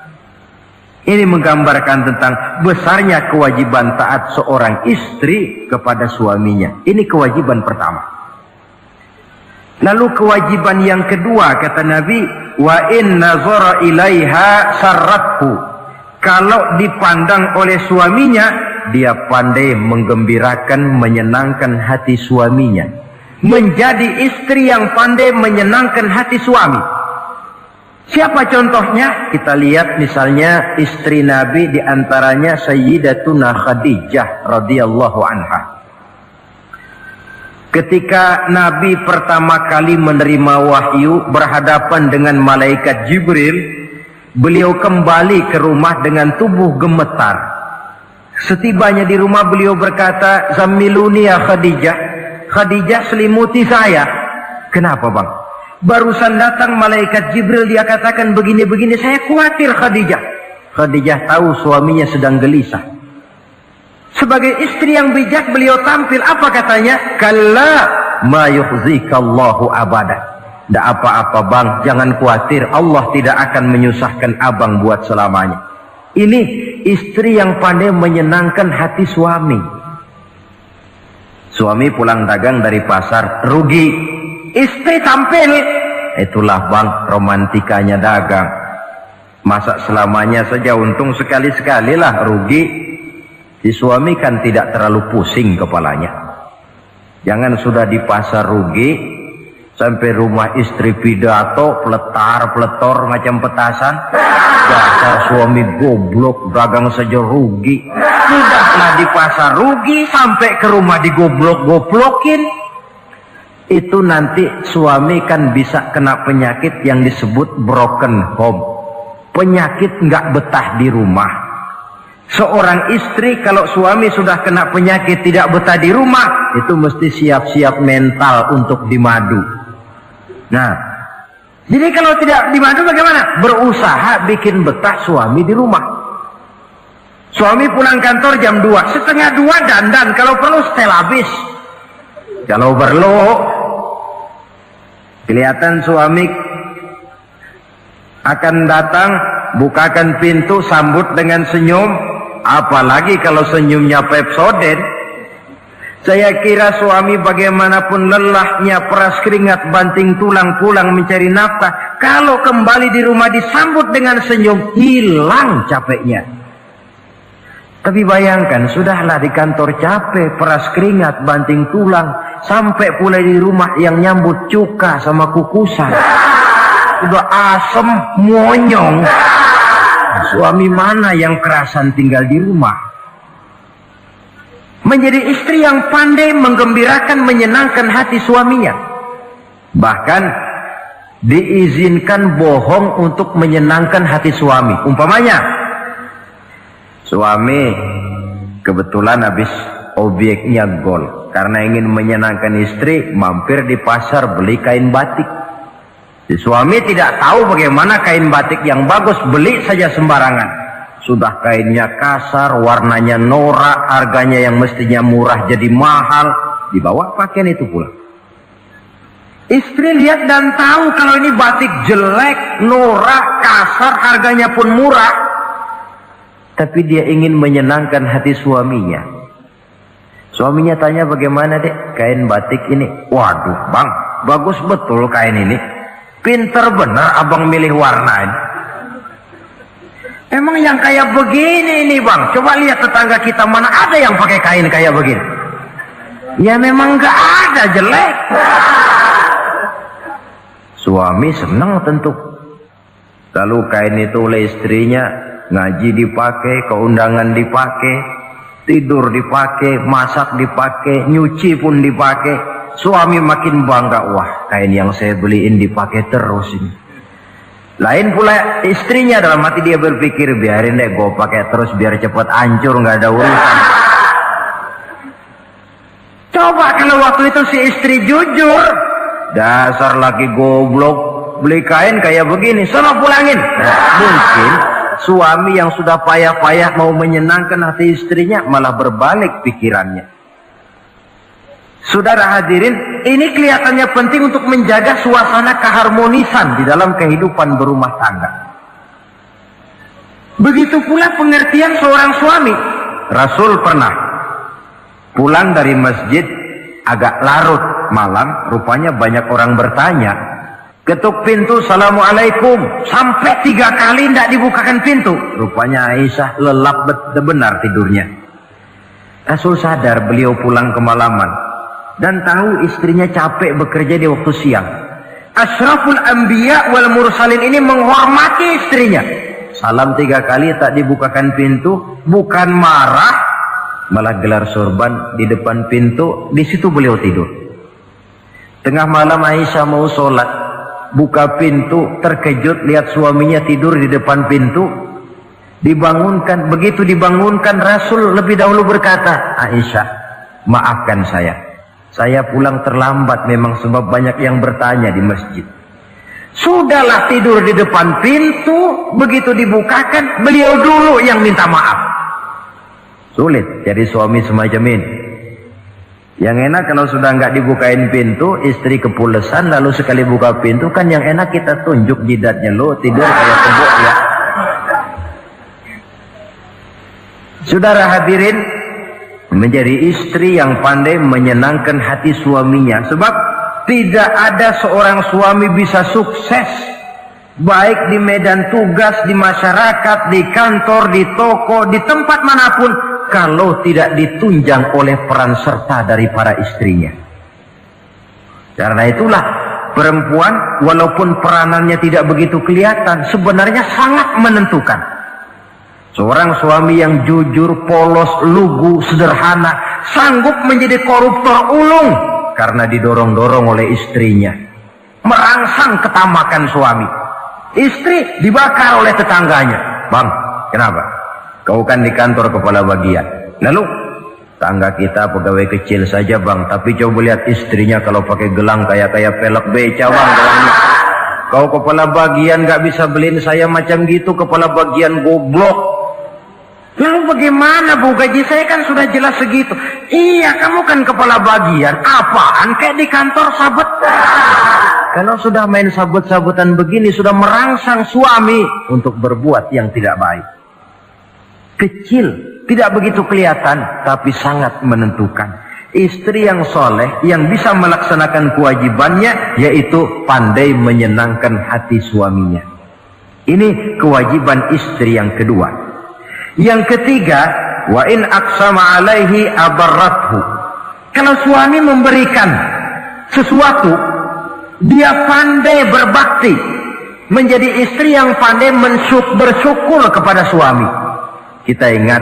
Ini menggambarkan tentang besarnya kewajiban taat seorang istri kepada suaminya. Ini kewajiban pertama. Lalu kewajiban yang kedua, kata Nabi, wa in nazara ilaiha sarrathu. Kalau dipandang oleh suaminya, dia pandai menggembirakan, menyenangkan hati suaminya. Menjadi istri yang pandai menyenangkan hati suami. Siapa contohnya? Kita lihat misalnya istri Nabi, diantaranya Sayyidatuna Khadijah radhiyallahu anha. Ketika Nabi pertama kali menerima wahyu berhadapan dengan malaikat Jibril, beliau kembali ke rumah dengan tubuh gemetar. Setibanya di rumah beliau berkata, "Zammiluni ya Khadijah." Khadijah, selimuti saya. Kenapa bang? Barusan datang malaikat Jibril, dia katakan begini-begini, saya khawatir Khadijah. Khadijah tahu suaminya sedang gelisah. Sebagai istri yang bijak beliau tampil, apa katanya? Kalla ma yukhzikallahu abada. Tidak apa-apa bang, jangan khawatir, Allah tidak akan menyusahkan abang buat selamanya. Ini istri yang pandai menyenangkan hati suami. Suami pulang dagang dari pasar, rugi. Istri tampil, itulah bang romantikanya dagang. Masa selamanya saja untung sekali-sekali lah rugi. Si suami kan tidak terlalu pusing kepalanya. Jangan sudah di pasar rugi, sampai rumah istri pidato, peletar-peletor macam petasan. Dasar suami goblok, dagang saja rugi. Sudahlah di pasar rugi, sampai ke rumah digoblok-goblokin. Itu nanti suami kan bisa kena penyakit yang disebut broken home. Penyakit nggak betah di rumah. Seorang istri kalau suami sudah kena penyakit tidak betah di rumah, itu mesti siap-siap mental untuk dimadu. Nah, jadi kalau tidak dimadu bagaimana? Berusaha bikin betah suami di rumah. Suami pulang kantor jam 2, setengah 2 dandan, kalau perlu setel habis. Kalau perlu kelihatan suami akan datang, bukakan pintu, sambut dengan senyum. Apalagi kalau senyumnya Pepsodent. Saya kira suami bagaimanapun lelahnya, peras keringat, banting tulang, pulang mencari nafkah, kalau kembali di rumah disambut dengan senyum, hilang capeknya. Tapi bayangkan, sudahlah di kantor capek, peras keringat, banting tulang, sampai pula di rumah yang nyambut cuka sama kukusan. Udah asem, monyong. Suami mana yang kerasan tinggal di rumah? Menjadi istri yang pandai menggembirakan, menyenangkan hati suaminya. Bahkan diizinkan bohong untuk menyenangkan hati suami. Umpamanya, suami kebetulan habis obyeknya gol. Karena ingin menyenangkan istri, mampir di pasar beli kain batik. Si suami tidak tahu bagaimana kain batik yang bagus, beli saja sembarangan. Sudah kainnya kasar, warnanya norak, harganya yang mestinya murah jadi mahal, dibawa pakaian itu pula. Istri lihat dan tahu kalau ini batik jelek, norak, kasar, harganya pun murah. Tapi dia ingin menyenangkan hati suaminya. Suaminya tanya, bagaimana dek kain batik ini? Waduh bang, bagus betul kain ini. Pinter bener abang milih warna ini. Emang yang kayak begini ini bang, coba lihat tetangga kita mana ada yang pakai kain kayak begini. Ya memang gak ada, jelek. Suami senang tentu. Lalu kain itu oleh istrinya, ngaji dipakai, keundangan dipakai, tidur dipakai, masak dipakai, nyuci pun dipakai. Suami makin bangga, wah kain yang saya beliin dipakai terus ini. Lain pula istrinya, dalam hati dia berpikir, biarin deh gue pakai terus biar cepat hancur, nggak ada urusan. Coba kalau waktu itu si istri jujur, dasar laki goblok, beli kain kayak begini, sono pulangin. Nah, mungkin suami yang sudah payah-payah mau menyenangkan hati istrinya malah berbalik pikirannya. Saudara hadirin, ini kelihatannya penting untuk menjaga suasana keharmonisan di dalam kehidupan berumah tangga. Begitu pula pengertian seorang suami. Rasul pernah pulang dari masjid agak larut malam, rupanya banyak orang bertanya. Ketuk pintu, assalamualaikum, sampai 3 kali tidak dibukakan pintu. Rupanya Aisyah lelap benar tidurnya. Rasul sadar beliau pulang kemalaman dan tahu istrinya capek bekerja di waktu siang. Asyraful anbiya wal mursalin ini menghormati istrinya. Salam 3 kali tak dibukakan pintu, bukan marah, malah gelar sorban di depan pintu. Di situ beliau tidur. Tengah malam Aisyah mau sholat, buka pintu, terkejut lihat suaminya tidur di depan pintu. Dibangunkan. Begitu dibangunkan, Rasul lebih dahulu berkata, Aisyah, maafkan saya pulang terlambat memang sebab banyak yang bertanya di masjid. Sudahlah tidur di depan pintu, begitu dibukakan beliau dulu yang minta maaf. Sulit jadi suami semacam ini. Yang enak kalau sudah nggak dibukain pintu, istri kepulesan, lalu sekali buka pintu kan yang enak kita tunjuk jidatnya, lo tidur kayak kebo ya. Saudara hadirin, menjadi istri yang pandai menyenangkan hati suaminya, sebab tidak ada seorang suami bisa sukses baik di medan tugas, di masyarakat, di kantor, di toko, di tempat manapun kalau tidak ditunjang oleh peran serta dari para istrinya. Karena itulah perempuan walaupun peranannya tidak begitu kelihatan, sebenarnya sangat menentukan. Seorang suami yang jujur, polos, lugu, sederhana, sanggup menjadi koruptor ulung karena didorong-dorong oleh istrinya. Merangsang ketamakan suami. Istri dibakar oleh tetangganya. Bang, kenapa? Kau kan di kantor kepala bagian. Lalu, tangga kita pegawai kecil saja bang, tapi coba lihat istrinya kalau pakai gelang kayak pelek beca bang gelangnya. Kau kepala bagian gak bisa beliin saya macam gitu, kepala bagian goblok. Lalu bagaimana bu, gaji saya kan sudah jelas segitu. Iya, kamu kan kepala bagian. Apaan kayak di kantor sabet. Kalau sudah main sabut-sabutan begini, sudah merangsang suami untuk berbuat yang tidak baik. Kecil, tidak begitu kelihatan, tapi sangat menentukan. Istri yang soleh, yang bisa melaksanakan kewajibannya, yaitu pandai menyenangkan hati suaminya. Ini kewajiban istri yang kedua. Yang ketiga, wa in aqsama alaihi abarrathu. Kalau suami memberikan sesuatu, dia pandai berbakti, menjadi istri yang pandai bersyukur kepada suami. Kita ingat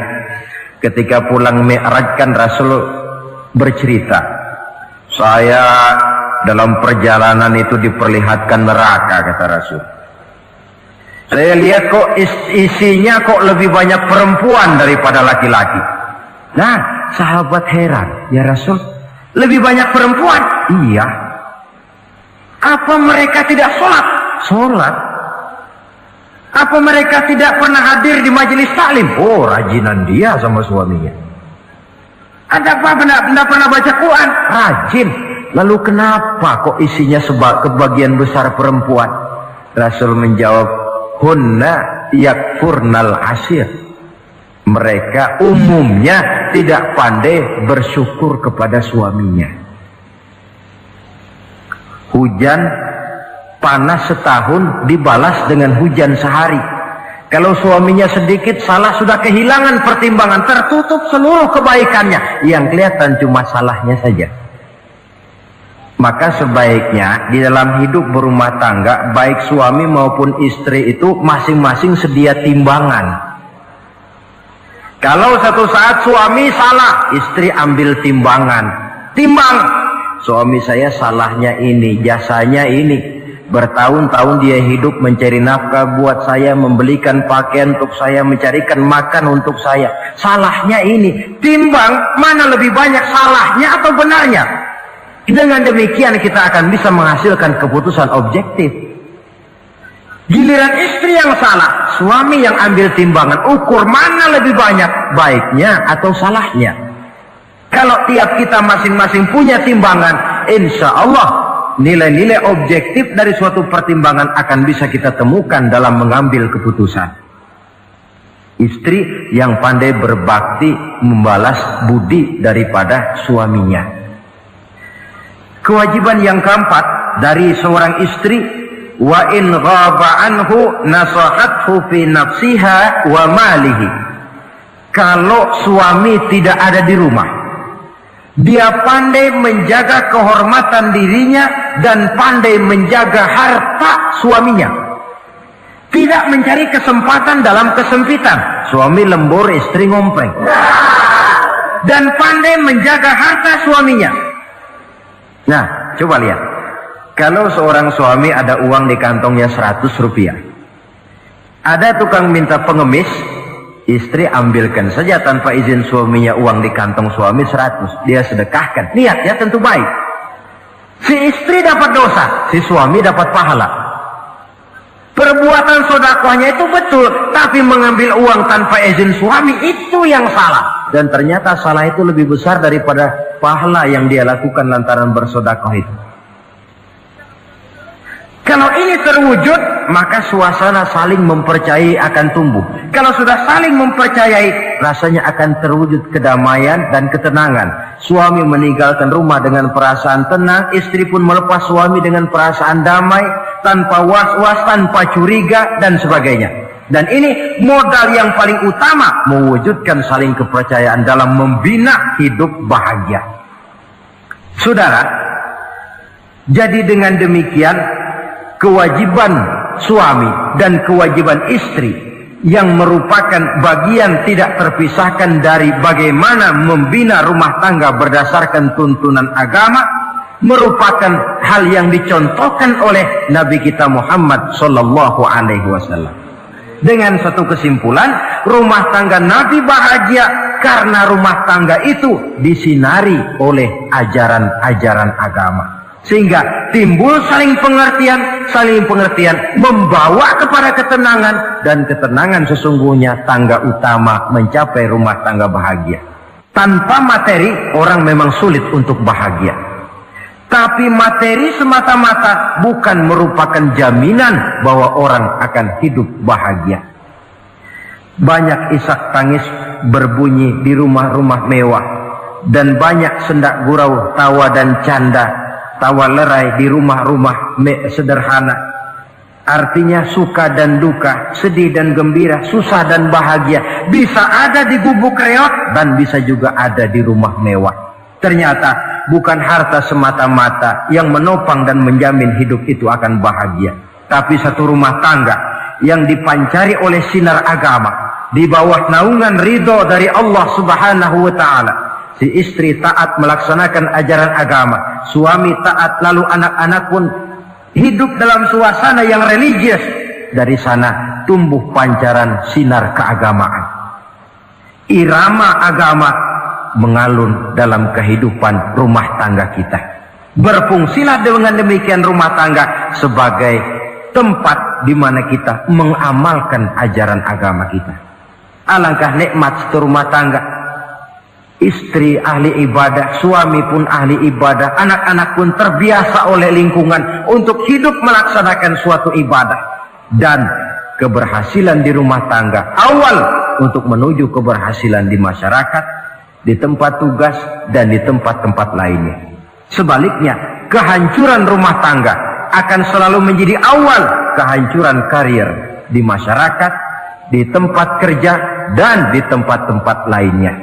ketika pulang Mi'raj kan Rasul bercerita, saya dalam perjalanan itu diperlihatkan neraka, kata Rasul. Saya lihat kok isinya kok lebih banyak perempuan daripada laki-laki. Nah, sahabat heran, ya Rasul, lebih banyak perempuan? Iya. Apa mereka tidak sholat? Sholat. Apa mereka tidak pernah hadir di majelis taklim? Oh, rajinan dia sama suaminya. Ada apa? Tidak pernah baca Quran? Rajin. Lalu kenapa kok isinya kebagian besar perempuan? Rasul menjawab, hunna yakfurnal ashir. Mereka umumnya tidak pandai bersyukur kepada suaminya. Hujan panas setahun dibalas dengan hujan sehari. Kalau suaminya sedikit salah, sudah kehilangan pertimbangan, tertutup seluruh kebaikannya. Yang kelihatan cuma salahnya saja. Maka sebaiknya di dalam hidup berumah tangga, baik suami maupun istri itu masing-masing sedia timbangan. Kalau satu saat suami salah, istri ambil timbangan. Timbang, suami saya salahnya ini, jasanya ini. Bertahun-tahun dia hidup mencari nafkah buat saya, membelikan pakaian untuk saya, mencarikan makan untuk saya. Salahnya ini. Timbang, mana lebih banyak salahnya atau benarnya? Dengan demikian kita akan bisa menghasilkan keputusan objektif. Giliran istri yang salah, suami yang ambil timbangan, ukur mana lebih banyak baiknya atau salahnya. Kalau tiap kita masing-masing punya timbangan, insya Allah nilai-nilai objektif dari suatu pertimbangan akan bisa kita temukan dalam mengambil keputusan. Istri yang pandai berbakti membalas budi daripada suaminya. Kewajiban yang keempat dari seorang istri, wa in ghaba anhu nasahathu fi nafsiha wa malihi. Kalau suami tidak ada di rumah, dia pandai menjaga kehormatan dirinya dan pandai menjaga harta suaminya. Tidak mencari kesempatan dalam kesempitan. Suami lembur, istri ngompleng. Dan pandai menjaga harta suaminya. Nah, coba lihat. Kalau seorang suami ada uang di kantongnya 100 rupiah. Ada tukang minta pengemis, istri ambilkan saja tanpa izin suaminya uang di kantong suami 100. Dia sedekahkan. Lihat ya, tentu baik. Si istri dapat dosa, si suami dapat pahala. Perbuatan sedekahnya itu betul, tapi mengambil uang tanpa izin suami itu yang salah. Dan ternyata salah itu lebih besar daripada pahala yang dia lakukan lantaran bersedekah itu. Kalau ini terwujud, maka suasana saling mempercayai akan tumbuh. Kalau sudah saling mempercayai, rasanya akan terwujud kedamaian dan ketenangan. Suami meninggalkan rumah dengan perasaan tenang, istri pun melepas suami dengan perasaan damai, tanpa was-was, tanpa curiga, dan sebagainya. Dan ini modal yang paling utama, mewujudkan saling kepercayaan dalam membina hidup bahagia. Saudara, jadi dengan demikian, kewajiban suami dan kewajiban istri yang merupakan bagian tidak terpisahkan dari bagaimana membina rumah tangga berdasarkan tuntunan agama, merupakan hal yang dicontohkan oleh Nabi kita Muhammad sallallahu alaihi wasallam. Dengan satu kesimpulan, rumah tangga Nabi bahagia karena rumah tangga itu disinari oleh ajaran-ajaran agama. Sehingga timbul saling pengertian membawa kepada ketenangan, dan ketenangan sesungguhnya tangga utama mencapai rumah tangga bahagia. Tanpa materi orang memang sulit untuk bahagia, tapi materi semata-mata bukan merupakan jaminan bahwa orang akan hidup bahagia. Banyak isak tangis berbunyi di rumah-rumah mewah, dan banyak sendak gurau, tawa dan canda, tawa lerai di rumah-rumah sederhana. Artinya suka dan duka, sedih dan gembira, susah dan bahagia bisa ada di gubuk reot dan bisa juga ada di rumah mewah. Ternyata bukan harta semata-mata yang menopang dan menjamin hidup itu akan bahagia, tapi satu rumah tangga yang dipancari oleh sinar agama di bawah naungan ridho dari Allah Subhanahu wa taala. Si istri taat melaksanakan ajaran agama, suami taat, lalu anak-anak pun hidup dalam suasana yang religius. Dari sana tumbuh pancaran sinar keagamaan. Irama agama mengalun dalam kehidupan rumah tangga kita. Berfungsilah dengan demikian rumah tangga sebagai tempat di mana kita mengamalkan ajaran agama kita. Alangkah nikmat satu rumah tangga. Istri ahli ibadah, suami pun ahli ibadah, anak-anak pun terbiasa oleh lingkungan untuk hidup melaksanakan suatu ibadah. Dan keberhasilan di rumah tangga awal untuk menuju keberhasilan di masyarakat, di tempat tugas, dan di tempat-tempat lainnya. Sebaliknya, kehancuran rumah tangga akan selalu menjadi awal kehancuran karir di masyarakat, di tempat kerja, dan di tempat-tempat lainnya.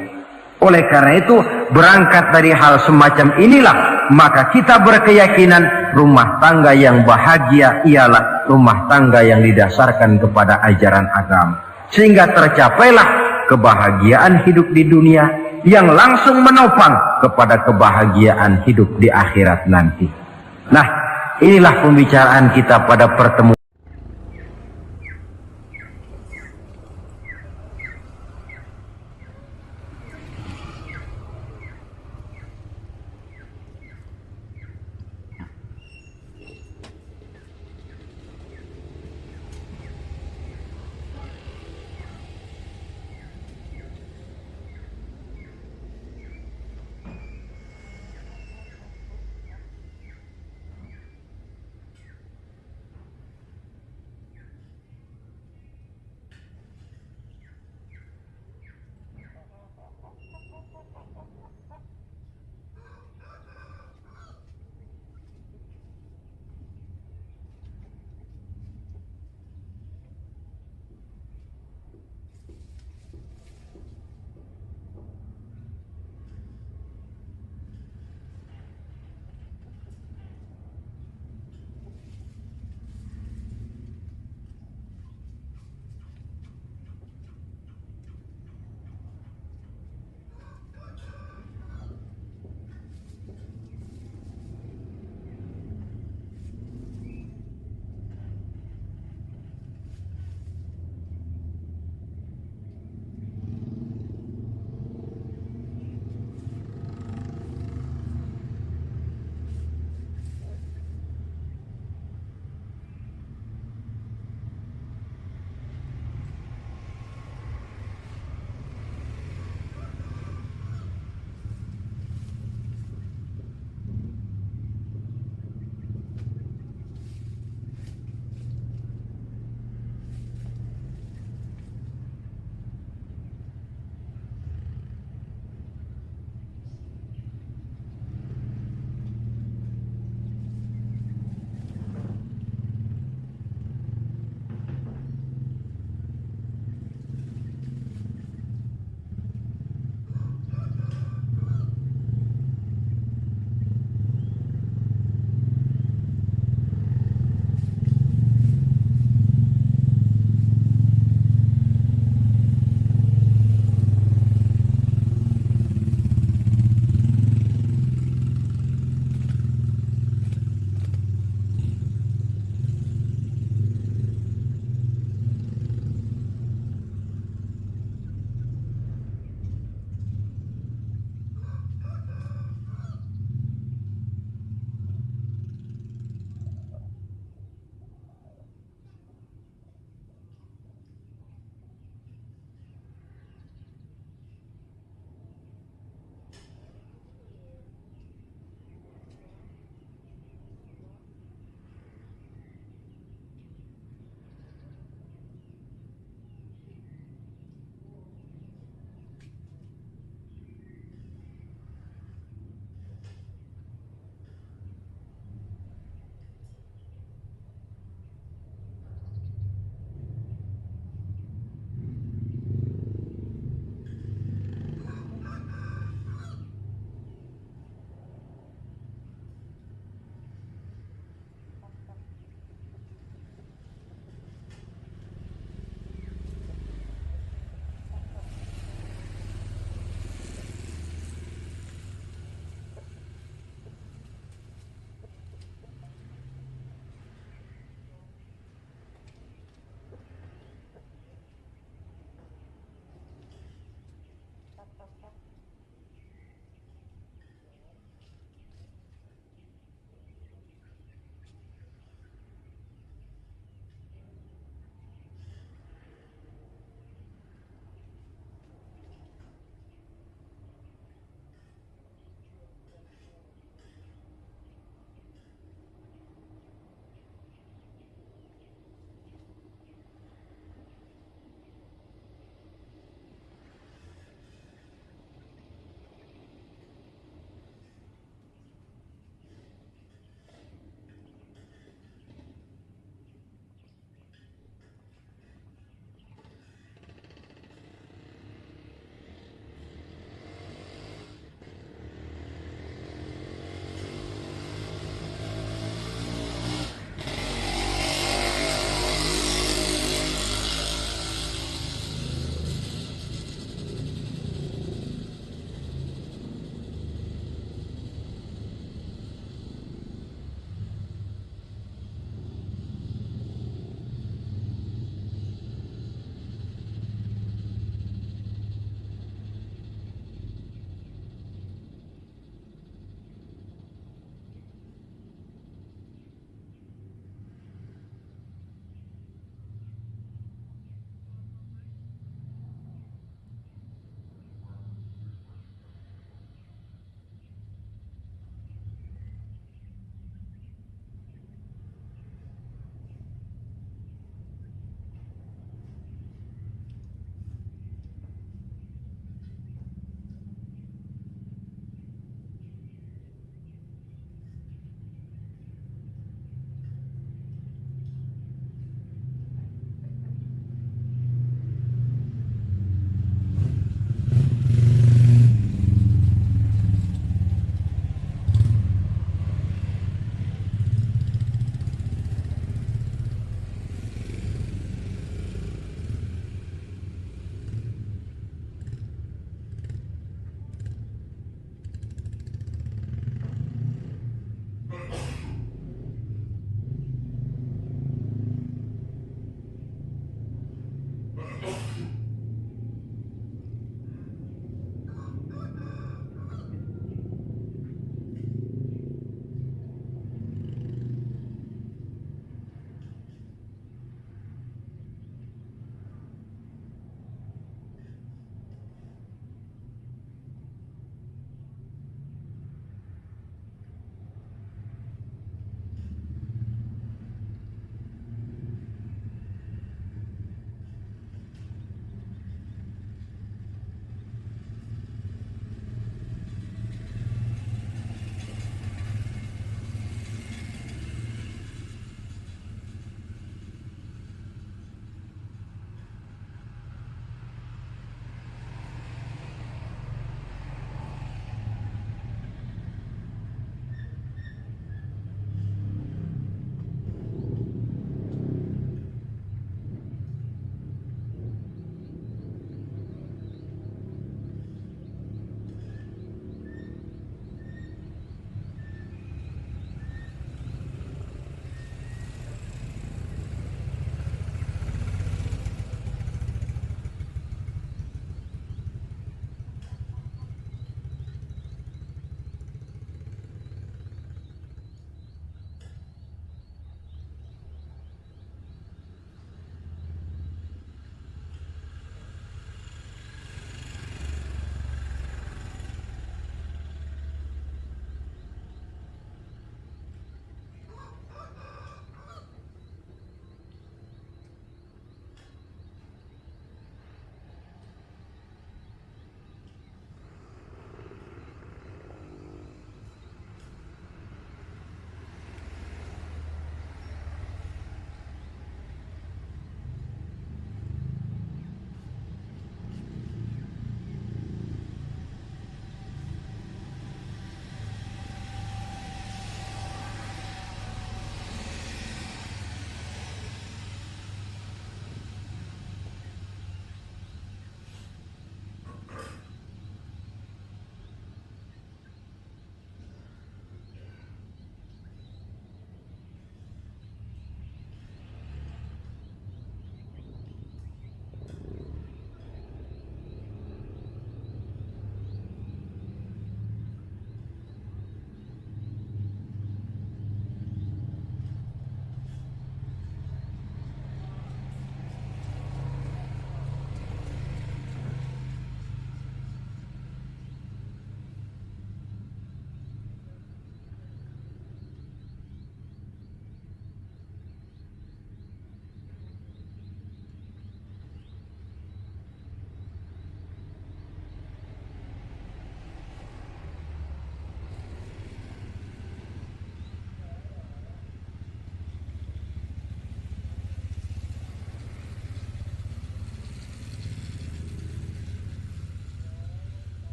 Oleh karena itu, berangkat dari hal semacam inilah, maka kita berkeyakinan rumah tangga yang bahagia ialah rumah tangga yang didasarkan kepada ajaran agama. Sehingga tercapailah kebahagiaan hidup di dunia yang langsung menopang kepada kebahagiaan hidup di akhirat nanti. Nah, inilah pembicaraan kita pada pertemuan